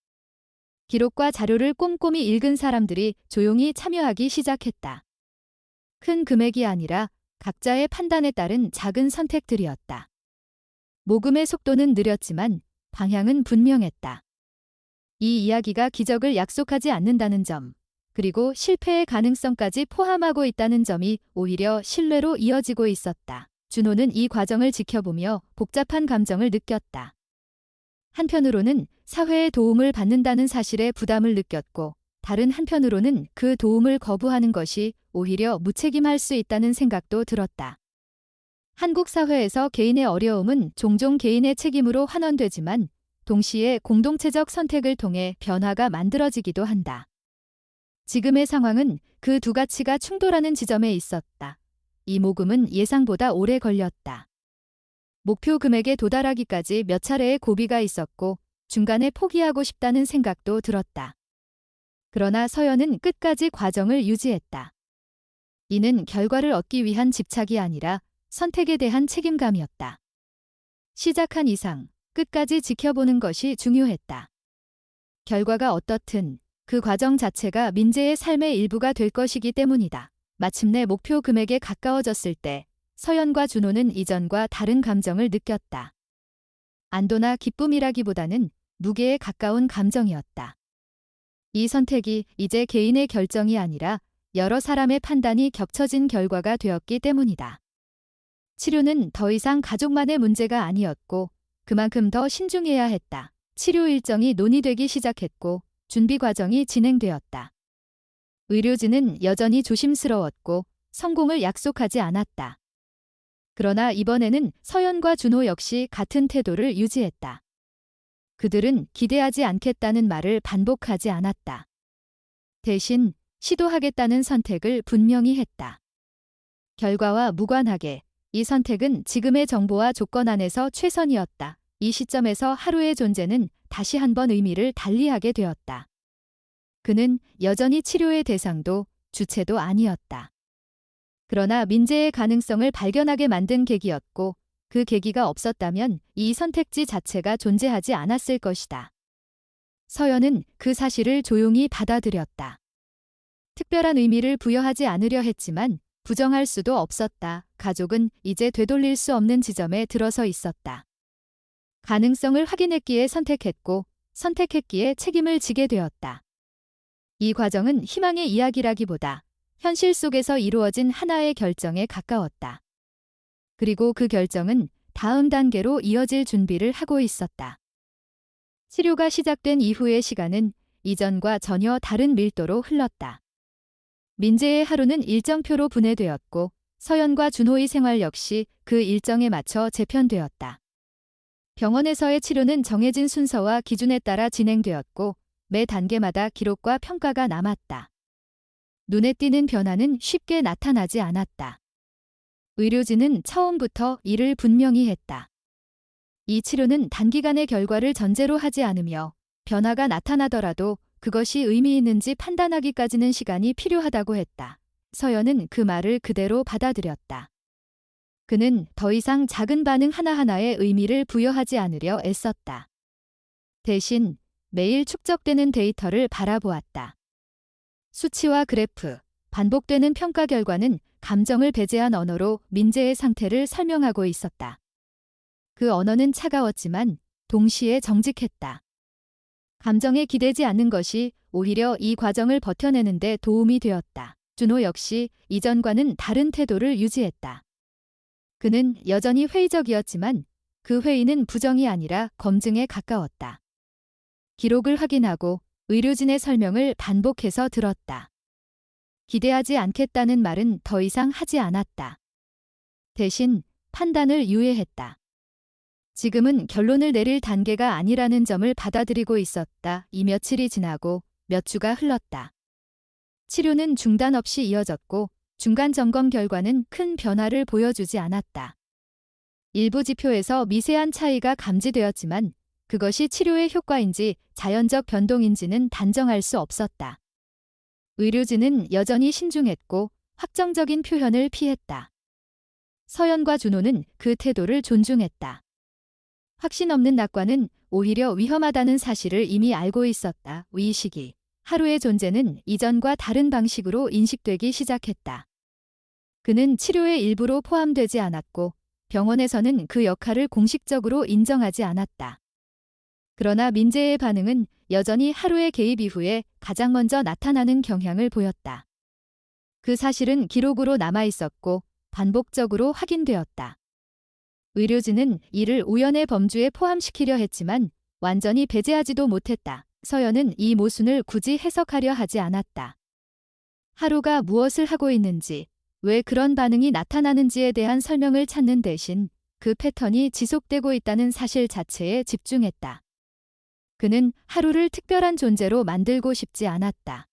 기록과 자료를 꼼꼼히 읽은 사람들이 조용히 참여하기 시작했다. 큰 금액이 아니라 각자의 판단에 따른 작은 선택들이었다. 모금의 속도는 느렸지만 방향은 분명했다. 이 이야기가 기적을 약속하지 않는다는 점, 그리고 실패의 가능성까지 포함하고 있다는 점이 오히려 신뢰로 이어지고 있었다. 준호는 이 과정을 지켜보며 복잡한 감정을 느꼈다. 한편으로는 사회의 도움을 받는다는 사실에 부담을 느꼈고, 다른 한편으로는 그 도움을 거부하는 것이 오히려 무책임할 수 있다는 생각도 들었다. 한국 사회에서 개인의 어려움은 종종 개인의 책임으로 환원되지만 동시에 공동체적 선택을 통해 변화가 만들어지기도 한다. 지금의 상황은 그 두 가치가 충돌하는 지점에 있었다. 이 모금은 예상보다 오래 걸렸다. 목표 금액에 도달하기까지 몇 차례의 고비가 있었고 중간에 포기하고 싶다는 생각도 들었다. 그러나 서연은 끝까지 과정을 유지했다. 이는 결과를 얻기 위한 집착이 아니라 선택에 대한 책임감이었다. 시작한 이상 끝까지 지켜보는 것이 중요했다. 결과가 어떻든 그 과정 자체가 민재의 삶의 일부가 될 것이기 때문이다. 마침내 목표 금액에 가까워졌을 때 서연과 준호는 이전과 다른 감정을 느꼈다. 안도나 기쁨이라기보다는 무게에 가까운 감정이었다. 이 선택이 이제 개인의 결정이 아니라 여러 사람의 판단이 겹쳐진 결과가 되었기 때문이다. 치료는 더 이상 가족만의 문제가 아니었고 그만큼 더 신중해야 했다. 치료 일정이 논의되기 시작했고 준비 과정이 진행되었다. 의료진은 여전히 조심스러웠고 성공을 약속하지 않았다. 그러나 이번에는 서연과 준호 역시 같은 태도를 유지했다. 그들은 기대하지 않겠다는 말을 반복하지 않았다. 대신 시도하겠다는 선택을 분명히 했다. 결과와 무관하게 이 선택은 지금의 정보와 조건 안에서 최선이었다. 이 시점에서 하루의 존재는 다시 한번 의미를 달리하게 되었다. 그는 여전히 치료의 대상도 주체도 아니었다. 그러나 민재의 가능성을 발견하게 만든 계기였고 그 계기가 없었다면 이 선택지 자체가 존재하지 않았을 것이다. 서연은 그 사실을 조용히 받아들였다. 특별한 의미를 부여하지 않으려 했지만 부정할 수도 없었다. 가족은 이제 되돌릴 수 없는 지점에 들어서 있었다. 가능성을 확인했기에 선택했고 선택했기에 책임을 지게 되었다. 이 과정은 희망의 이야기라기보다 현실 속에서 이루어진 하나의 결정에 가까웠다. 그리고 그 결정은 다음 단계로 이어질 준비를 하고 있었다. 치료가 시작된 이후의 시간은 이전과 전혀 다른 밀도로 흘렀다. 민재의 하루는 일정표로 분해되었고 서연과 준호의 생활 역시 그 일정에 맞춰 재편되었다. 병원에서의 치료는 정해진 순서와 기준에 따라 진행되었고 매 단계마다 기록과 평가가 남았다. 눈에 띄는 변화는 쉽게 나타나지 않았다. 의료진은 처음부터 이를 분명히 했다. 이 치료는 단기간의 결과를 전제로 하지 않으며 변화가 나타나더라도 그것이 의미 있는지 판단하기까지는 시간이 필요하다고 했다. 서연은 그 말을 그대로 받아들였다. 그는 더 이상 작은 반응 하나하나에 의미를 부여하지 않으려 애썼다. 대신 매일 축적되는 데이터를 바라보았다. 수치와 그래프, 반복되는 평가 결과는 감정을 배제한 언어로 민재의 상태를 설명하고 있었다. 그 언어는 차가웠지만 동시에 정직했다. 감정에 기대지 않는 것이 오히려 이 과정을 버텨내는 데 도움이 되었다. 준호 역시 이전과는 다른 태도를 유지했다. 그는 여전히 회의적이었지만 그 회의는 부정이 아니라 검증에 가까웠다. 기록을 확인하고 의료진의 설명을 반복해서 들었다. 기대하지 않겠다는 말은 더 이상 하지 않았다. 대신 판단을 유예했다. 지금은 결론을 내릴 단계가 아니라는 점을 받아들이고 있었다. 이 며칠이 지나고 몇 주가 흘렀다. 치료는 중단 없이 이어졌고 중간 점검 결과는 큰 변화를 보여주지 않았다. 일부 지표에서 미세한 차이가 감지되었지만 그것이 치료의 효과인지 자연적 변동인지는 단정할 수 없었다. 의료진은 여전히 신중했고 확정적인 표현을 피했다. 서연과 준호는 그 태도를 존중했다. 확신 없는 낙관은 오히려 위험하다는 사실을 이미 알고 있었다. 이 시기 하루의 존재는 이전과 다른 방식으로 인식되기 시작했다. 그는 치료의 일부로 포함되지 않았고 병원에서는 그 역할을 공식적으로 인정하지 않았다. 그러나 민재의 반응은 여전히 하루의 개입 이후에 가장 먼저 나타나는 경향을 보였다. 그 사실은 기록으로 남아 있었고 반복적으로 확인되었다. 의료진은 이를 우연의 범주에 포함시키려 했지만 완전히 배제하지도 못했다. 서연은 이 모순을 굳이 해석하려 하지 않았다. 하루가 무엇을 하고 있는지, 왜 그런 반응이 나타나는지에 대한 설명을 찾는 대신 그 패턴이 지속되고 있다는 사실 자체에 집중했다. 그는 하루를 특별한 존재로 만들고 싶지 않았다.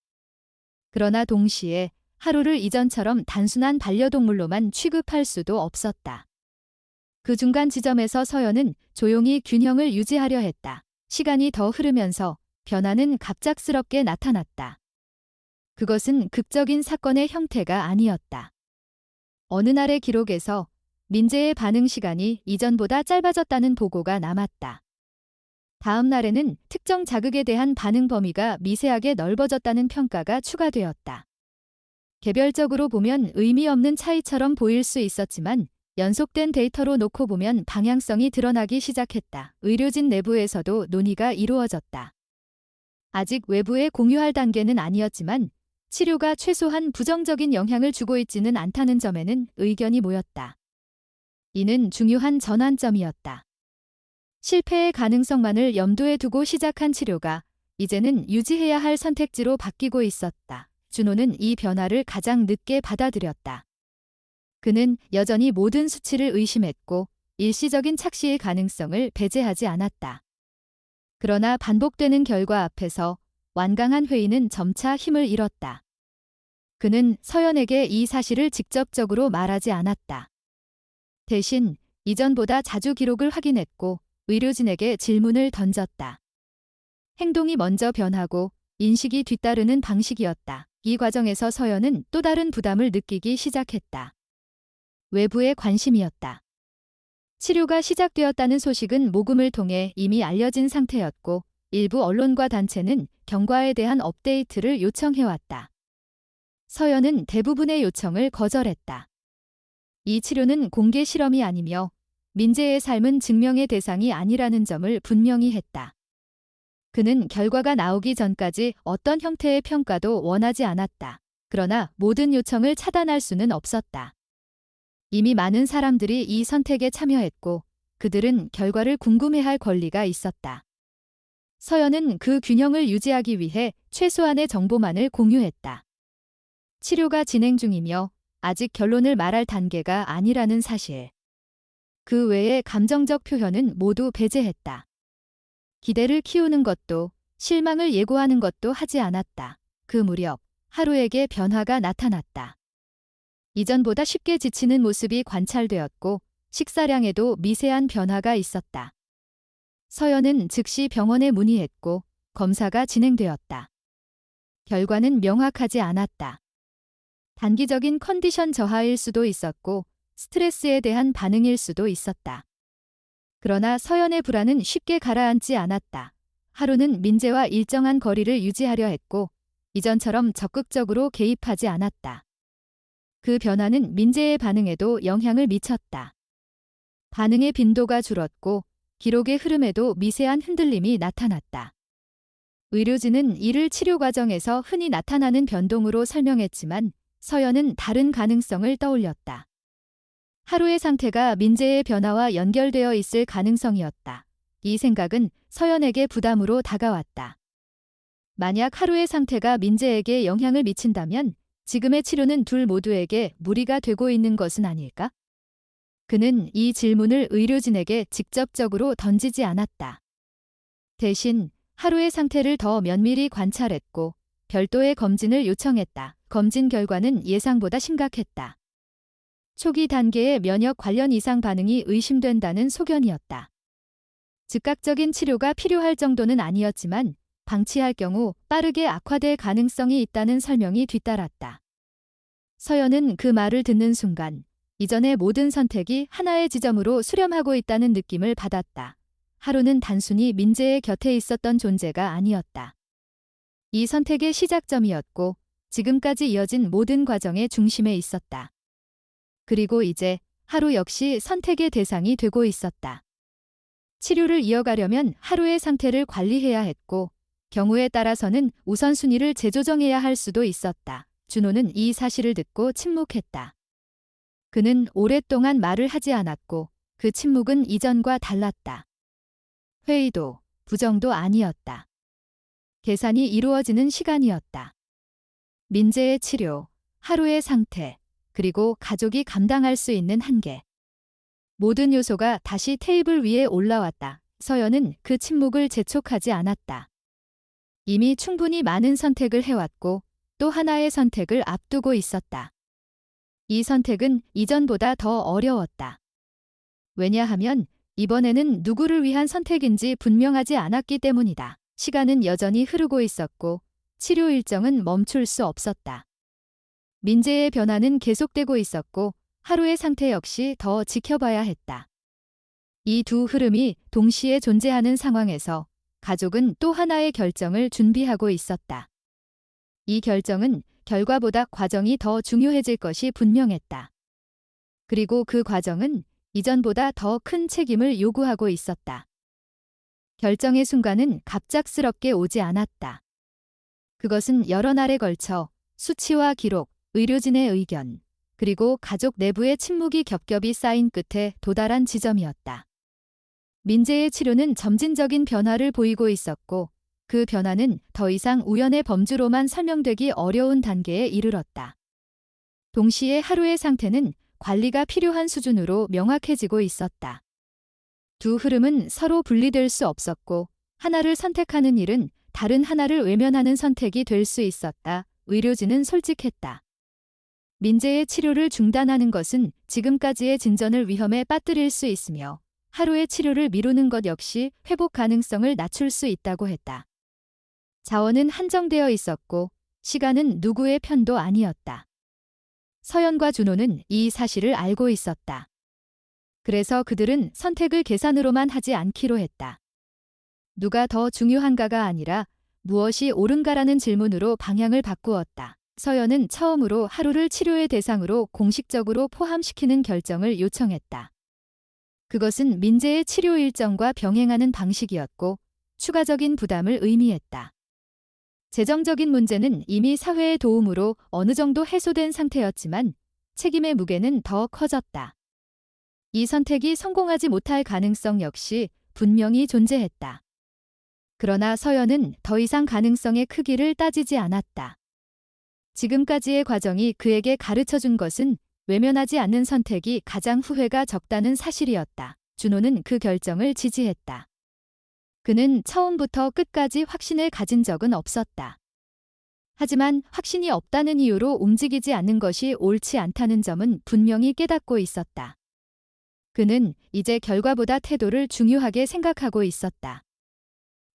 그러나 동시에 하루를 이전처럼 단순한 반려동물로만 취급할 수도 없었다. 그 중간 지점에서 서연은 조용히 균형을 유지하려 했다. 시간이 더 흐르면서 변화는 갑작스럽게 나타났다. 그것은 극적인 사건의 형태가 아니었다. 어느 날의 기록에서 민재의 반응 시간이 이전보다 짧아졌다는 보고가 남았다. 다음 날에는 특정 자극에 대한 반응 범위가 미세하게 넓어졌다는 평가가 추가되었다. 개별적으로 보면 의미 없는 차이처럼 보일 수 있었지만 연속된 데이터로 놓고 보면 방향성이 드러나기 시작했다. 의료진 내부에서도 논의가 이루어졌다. 아직 외부에 공유할 단계는 아니었지만 치료가 최소한 부정적인 영향을 주고 있지는 않다는 점에는 의견이 모였다. 이는 중요한 전환점이었다. 실패의 가능성만을 염두에 두고 시작한 치료가 이제는 유지해야 할 선택지로 바뀌고 있었다. 준호는 이 변화를 가장 늦게 받아들였다. 그는 여전히 모든 수치를 의심했고 일시적인 착시의 가능성을 배제하지 않았다. 그러나 반복되는 결과 앞에서 완강한 회의는 점차 힘을 잃었다. 그는 서연에게 이 사실을 직접적으로 말하지 않았다. 대신 이전보다 자주 기록을 확인했고 의료진에게 질문을 던졌다. 행동이 먼저 변하고 인식이 뒤따르는 방식이었다. 이 과정에서 서연은 또 다른 부담을 느끼기 시작했다. 외부의 관심이었다. 치료가 시작되었다는 소식은 모금을 통해 이미 알려진 상태였고 일부 언론과 단체는 경과에 대한 업데이트를 요청해왔다. 서연은 대부분의 요청을 거절했다. 이 치료는 공개 실험이 아니며 민재의 삶은 증명의 대상이 아니라는 점을 분명히 했다. 그는 결과가 나오기 전까지 어떤 형태의 평가도 원하지 않았다. 그러나 모든 요청을 차단할 수는 없었다. 이미 많은 사람들이 이 선택에 참여했고 그들은 결과를 궁금해할 권리가 있었다. 서연은 그 균형을 유지하기 위해 최소한의 정보만을 공유했다. 치료가 진행 중이며 아직 결론을 말할 단계가 아니라는 사실. 그 외의 감정적 표현은 모두 배제했다. 기대를 키우는 것도 실망을 예고하는 것도 하지 않았다. 그 무렵 하루에게 변화가 나타났다. 이전보다 쉽게 지치는 모습이 관찰되었고 식사량에도 미세한 변화가 있었다. 서연은 즉시 병원에 문의했고 검사가 진행되었다. 결과는 명확하지 않았다. 단기적인 컨디션 저하일 수도 있었고 스트레스에 대한 반응일 수도 있었다. 그러나 서연의 불안은 쉽게 가라앉지 않았다. 하루는 민재와 일정한 거리를 유지하려 했고 이전처럼 적극적으로 개입하지 않았다. 그 변화는 민재의 반응에도 영향을 미쳤다. 반응의 빈도가 줄었고 기록의 흐름에도 미세한 흔들림이 나타났다. 의료진은 이를 치료 과정에서 흔히 나타나는 변동으로 설명했지만 서연은 다른 가능성을 떠올렸다. 하루의 상태가 민재의 변화와 연결되어 있을 가능성이었다. 이 생각은 서연에게 부담으로 다가왔다. 만약 하루의 상태가 민재에게 영향을 미친다면 지금의 치료는 둘 모두에게 무리가 되고 있는 것은 아닐까? 그는 이 질문을 의료진에게 직접적으로 던지지 않았다. 대신 하루의 상태를 더 면밀히 관찰했고 별도의 검진을 요청했다. 검진 결과는 예상보다 심각했다. 초기 단계의 면역 관련 이상 반응이 의심된다는 소견이었다. 즉각적인 치료가 필요할 정도는 아니었지만 방치할 경우 빠르게 악화될 가능성이 있다는 설명이 뒤따랐다. 서연은 그 말을 듣는 순간 이전의 모든 선택이 하나의 지점으로 수렴하고 있다는 느낌을 받았다. 하루는 단순히 민재의 곁에 있었던 존재가 아니었다. 이 선택의 시작점이었고 지금까지 이어진 모든 과정의 중심에 있었다. 그리고 이제 하루 역시 선택의 대상이 되고 있었다. 치료를 이어가려면 하루의 상태를 관리해야 했고 경우에 따라서는 우선순위를 재조정해야 할 수도 있었다. 준호는 이 사실을 듣고 침묵했다. 그는 오랫동안 말을 하지 않았고 그 침묵은 이전과 달랐다. 회의도 부정도 아니었다. 계산이 이루어지는 시간이었다. 민재의 치료, 하루의 상태, 그리고 가족이 감당할 수 있는 한계. 모든 요소가 다시 테이블 위에 올라왔다. 서연은 그 침묵을 재촉하지 않았다. 이미 충분히 많은 선택을 해왔고 또 하나의 선택을 앞두고 있었다. 이 선택은 이전보다 더 어려웠다. 왜냐하면 이번에는 누구를 위한 선택인지 분명하지 않았기 때문이다. 시간은 여전히 흐르고 있었고 치료 일정은 멈출 수 없었다. 민재의 변화는 계속되고 있었고 하루의 상태 역시 더 지켜봐야 했다. 이 두 흐름이 동시에 존재하는 상황에서 가족은 또 하나의 결정을 준비하고 있었다. 이 결정은 결과보다 과정이 더 중요해질 것이 분명했다. 그리고 그 과정은 이전보다 더 큰 책임을 요구하고 있었다. 결정의 순간은 갑작스럽게 오지 않았다. 그것은 여러 날에 걸쳐 수치와 기록, 의료진의 의견, 그리고 가족 내부의 침묵이 겹겹이 쌓인 끝에 도달한 지점이었다. 민재의 치료는 점진적인 변화를 보이고 있었고 그 변화는 더 이상 우연의 범주로만 설명되기 어려운 단계에 이르렀다. 동시에 하루의 상태는 관리가 필요한 수준으로 명확해지고 있었다. 두 흐름은 서로 분리될 수 없었고 하나를 선택하는 일은 다른 하나를 외면하는 선택이 될 수 있었다. 의료진은 솔직했다. 민재의 치료를 중단하는 것은 지금까지의 진전을 위험에 빠뜨릴 수 있으며 하루의 치료를 미루는 것 역시 회복 가능성을 낮출 수 있다고 했다. 자원은 한정되어 있었고 시간은 누구의 편도 아니었다. 서연과 준호는 이 사실을 알고 있었다. 그래서 그들은 선택을 계산으로만 하지 않기로 했다. 누가 더 중요한가가 아니라 무엇이 옳은가라는 질문으로 방향을 바꾸었다. 서연은 처음으로 하루를 치료의 대상으로 공식적으로 포함시키는 결정을 요청했다. 그것은 민재의 치료 일정과 병행하는 방식이었고 추가적인 부담을 의미했다. 재정적인 문제는 이미 사회의 도움으로 어느 정도 해소된 상태였지만 책임의 무게는 더 커졌다. 이 선택이 성공하지 못할 가능성 역시 분명히 존재했다. 그러나 서연은 더 이상 가능성의 크기를 따지지 않았다. 지금까지의 과정이 그에게 가르쳐준 것은 외면하지 않는 선택이 가장 후회가 적다는 사실이었다. 준호는 그 결정을 지지했다. 그는 처음부터 끝까지 확신을 가진 적은 없었다. 하지만 확신이 없다는 이유로 움직이지 않는 것이 옳지 않다는 점은 분명히 깨닫고 있었다. 그는 이제 결과보다 태도를 중요하게 생각하고 있었다.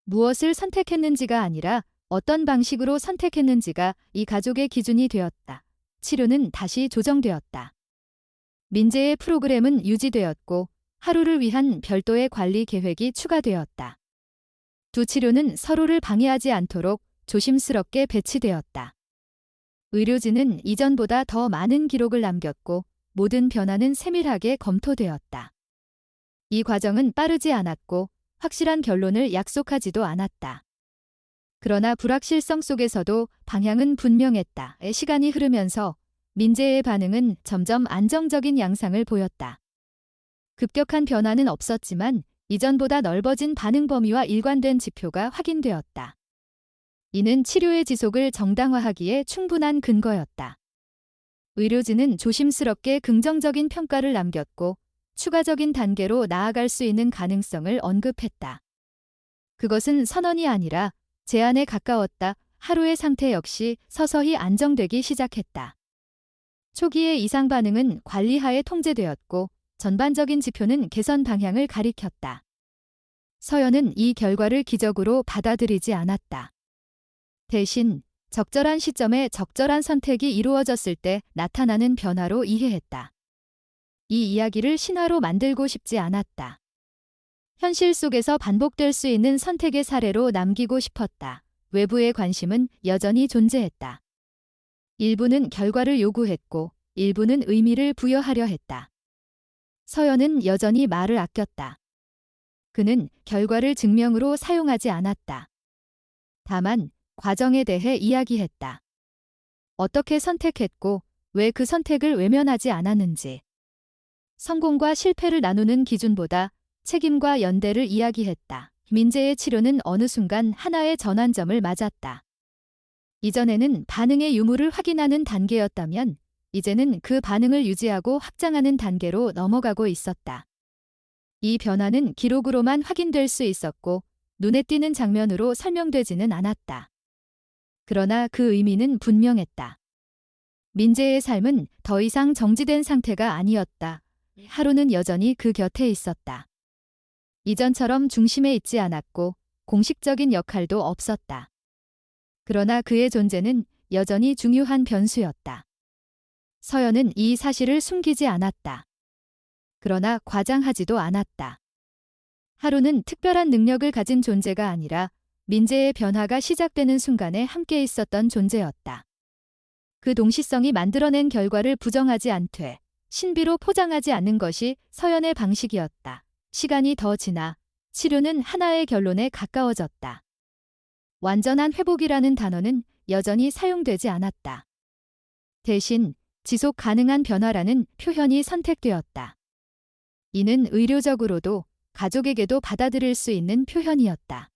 무엇을 선택했는지가 아니라 어떤 방식으로 선택했는지가 이 가족의 기준이 되었다. 치료는 다시 조정되었다. 민재의 프로그램은 유지되었고 하루를 위한 별도의 관리 계획이 추가되었다. 두 치료는 서로를 방해하지 않도록 조심스럽게 배치되었다. 의료진은 이전보다 더 많은 기록을 남겼고 모든 변화는 세밀하게 검토되었다. 이 과정은 빠르지 않았고 확실한 결론을 약속하지도 않았다. 그러나 불확실성 속에서도 방향은 분명했다. 시간이 흐르면서 민재의 반응은 점점 안정적인 양상을 보였다. 급격한 변화는 없었지만 이전보다 넓어진 반응 범위와 일관된 지표가 확인되었다. 이는 치료의 지속을 정당화하기에 충분한 근거였다. 의료진은 조심스럽게 긍정적인 평가를 남겼고 추가적인 단계로 나아갈 수 있는 가능성을 언급했다. 그것은 선언이 아니라 제안에 가까웠다. 하루의 상태 역시 서서히 안정되기 시작했다. 초기의 이상 반응은 관리하에 통제되었고 전반적인 지표는 개선 방향을 가리켰다. 서연은 이 결과를 기적으로 받아들이지 않았다. 대신 적절한 시점에 적절한 선택이 이루어졌을 때 나타나는 변화로 이해했다. 이 이야기를 신화로 만들고 싶지 않았다. 현실 속에서 반복될 수 있는 선택의 사례로 남기고 싶었다. 외부의 관심은 여전히 존재했다. 일부는 결과를 요구했고 일부는 의미를 부여하려 했다. 서연은 여전히 말을 아꼈다. 그는 결과를 증명으로 사용하지 않았다. 다만 과정에 대해 이야기했다. 어떻게 선택했고 왜 그 선택을 외면하지 않았는지. 성공과 실패를 나누는 기준보다 책임과 연대를 이야기했다. 민재의 치료는 어느 순간 하나의 전환점을 맞았다. 이전에는 반응의 유무를 확인하는 단계였다면 이제는 그 반응을 유지하고 확장하는 단계로 넘어가고 있었다. 이 변화는 기록으로만 확인될 수 있었고 눈에 띄는 장면으로 설명되지는 않았다. 그러나 그 의미는 분명했다. 민재의 삶은 더 이상 정지된 상태가 아니었다. 하루는 여전히 그 곁에 있었다. 이전처럼 중심에 있지 않았고 공식적인 역할도 없었다. 그러나 그의 존재는 여전히 중요한 변수였다. 서연은 이 사실을 숨기지 않았다. 그러나 과장하지도 않았다. 하루는 특별한 능력을 가진 존재가 아니라 민재의 변화가 시작되는 순간에 함께 있었던 존재였다. 그 동시성이 만들어낸 결과를 부정하지 않되 신비로 포장하지 않는 것이 서연의 방식이었다. 시간이 더 지나 치료는 하나의 결론에 가까워졌다. 완전한 회복이라는 단어는 여전히 사용되지 않았다. 대신 지속 가능한 변화라는 표현이 선택되었다. 이는 의료적으로도 가족에게도 받아들일 수 있는 표현이었다.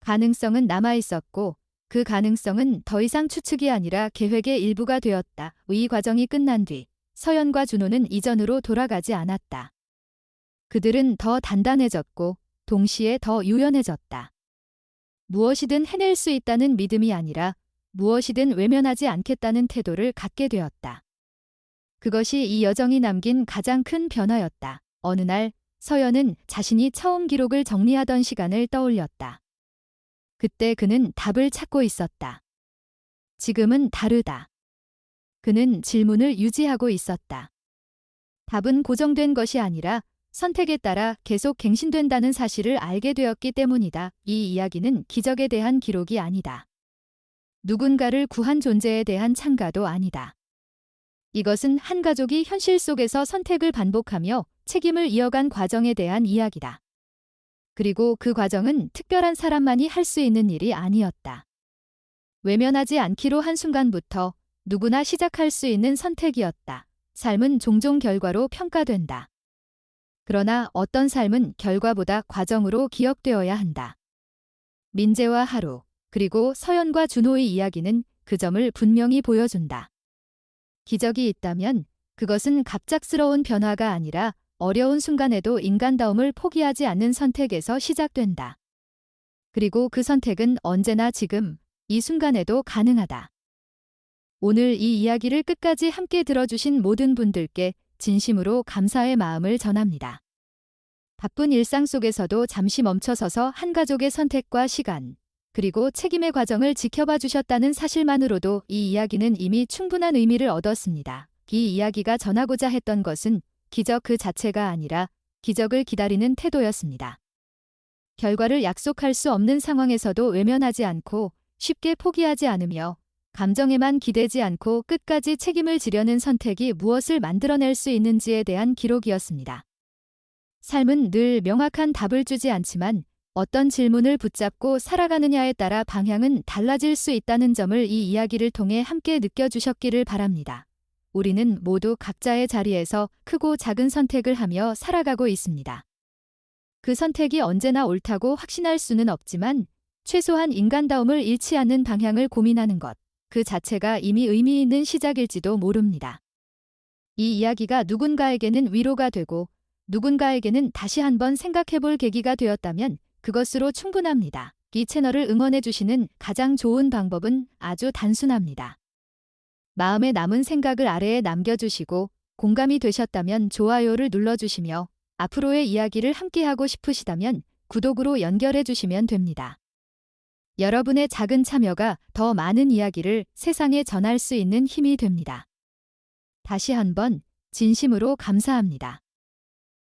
가능성은 남아있었고 그 가능성은 더 이상 추측이 아니라 계획의 일부가 되었다. 이 과정이 끝난 뒤 서연과 준호는 이전으로 돌아가지 않았다. 그들은 더 단단해졌고 동시에 더 유연해졌다. 무엇이든 해낼 수 있다는 믿음이 아니라 무엇이든 외면하지 않겠다는 태도를 갖게 되었다. 그것이 이 여정이 남긴 가장 큰 변화였다. 어느 날 서연은 자신이 처음 기록을 정리하던 시간을 떠올렸다. 그때 그는 답을 찾고 있었다. 지금은 다르다. 그는 질문을 유지하고 있었다. 답은 고정된 것이 아니라 선택에 따라 계속 갱신된다는 사실을 알게 되었기 때문이다. 이 이야기는 기적에 대한 기록이 아니다. 누군가를 구한 존재에 대한 찬가도 아니다. 이것은 한 가족이 현실 속에서 선택을 반복하며 책임을 이어간 과정에 대한 이야기다. 그리고 그 과정은 특별한 사람만이 할 수 있는 일이 아니었다. 외면하지 않기로 한 순간부터 누구나 시작할 수 있는 선택이었다. 삶은 종종 결과로 평가된다. 그러나 어떤 삶은 결과보다 과정으로 기억되어야 한다. 민재와 하루, 그리고 서연과 준호의 이야기는 그 점을 분명히 보여준다. 기적이 있다면 그것은 갑작스러운 변화가 아니라 어려운 순간에도 인간다움을 포기하지 않는 선택에서 시작된다. 그리고 그 선택은 언제나 지금, 이 순간에도 가능하다. 오늘 이 이야기를 끝까지 함께 들어주신 모든 분들께 진심으로 감사의 마음을 전합니다. 바쁜 일상 속에서도 잠시 멈춰서서 한 가족의 선택과 시간, 그리고 책임의 과정을 지켜봐 주셨다는 사실만으로도 이 이야기는 이미 충분한 의미를 얻었습니다. 이 이야기가 전하고자 했던 것은 기적 그 자체가 아니라 기적을 기다리는 태도였습니다. 결과를 약속할 수 없는 상황에서도 외면하지 않고 쉽게 포기하지 않으며 감정에만 기대지 않고 끝까지 책임을 지려는 선택이 무엇을 만들어낼 수 있는지에 대한 기록이었습니다. 삶은 늘 명확한 답을 주지 않지만 어떤 질문을 붙잡고 살아가느냐에 따라 방향은 달라질 수 있다는 점을 이 이야기를 통해 함께 느껴주셨기를 바랍니다. 우리는 모두 각자의 자리에서 크고 작은 선택을 하며 살아가고 있습니다. 그 선택이 언제나 옳다고 확신할 수는 없지만 최소한 인간다움을 잃지 않는 방향을 고민하는 것, 그 자체가 이미 의미 있는 시작일지도 모릅니다. 이 이야기가 누군가에게는 위로가 되고 누군가에게는 다시 한번 생각해볼 계기가 되었다면 그것으로 충분합니다. 이 채널을 응원해주시는 가장 좋은 방법은 아주 단순합니다. 마음에 남은 생각을 아래에 남겨주시고 공감이 되셨다면 좋아요를 눌러주시며 앞으로의 이야기를 함께하고 싶으시다면 구독으로 연결해주시면 됩니다. 여러분의 작은 참여가 더 많은 이야기를 세상에 전할 수 있는 힘이 됩니다. 다시 한번 진심으로 감사합니다.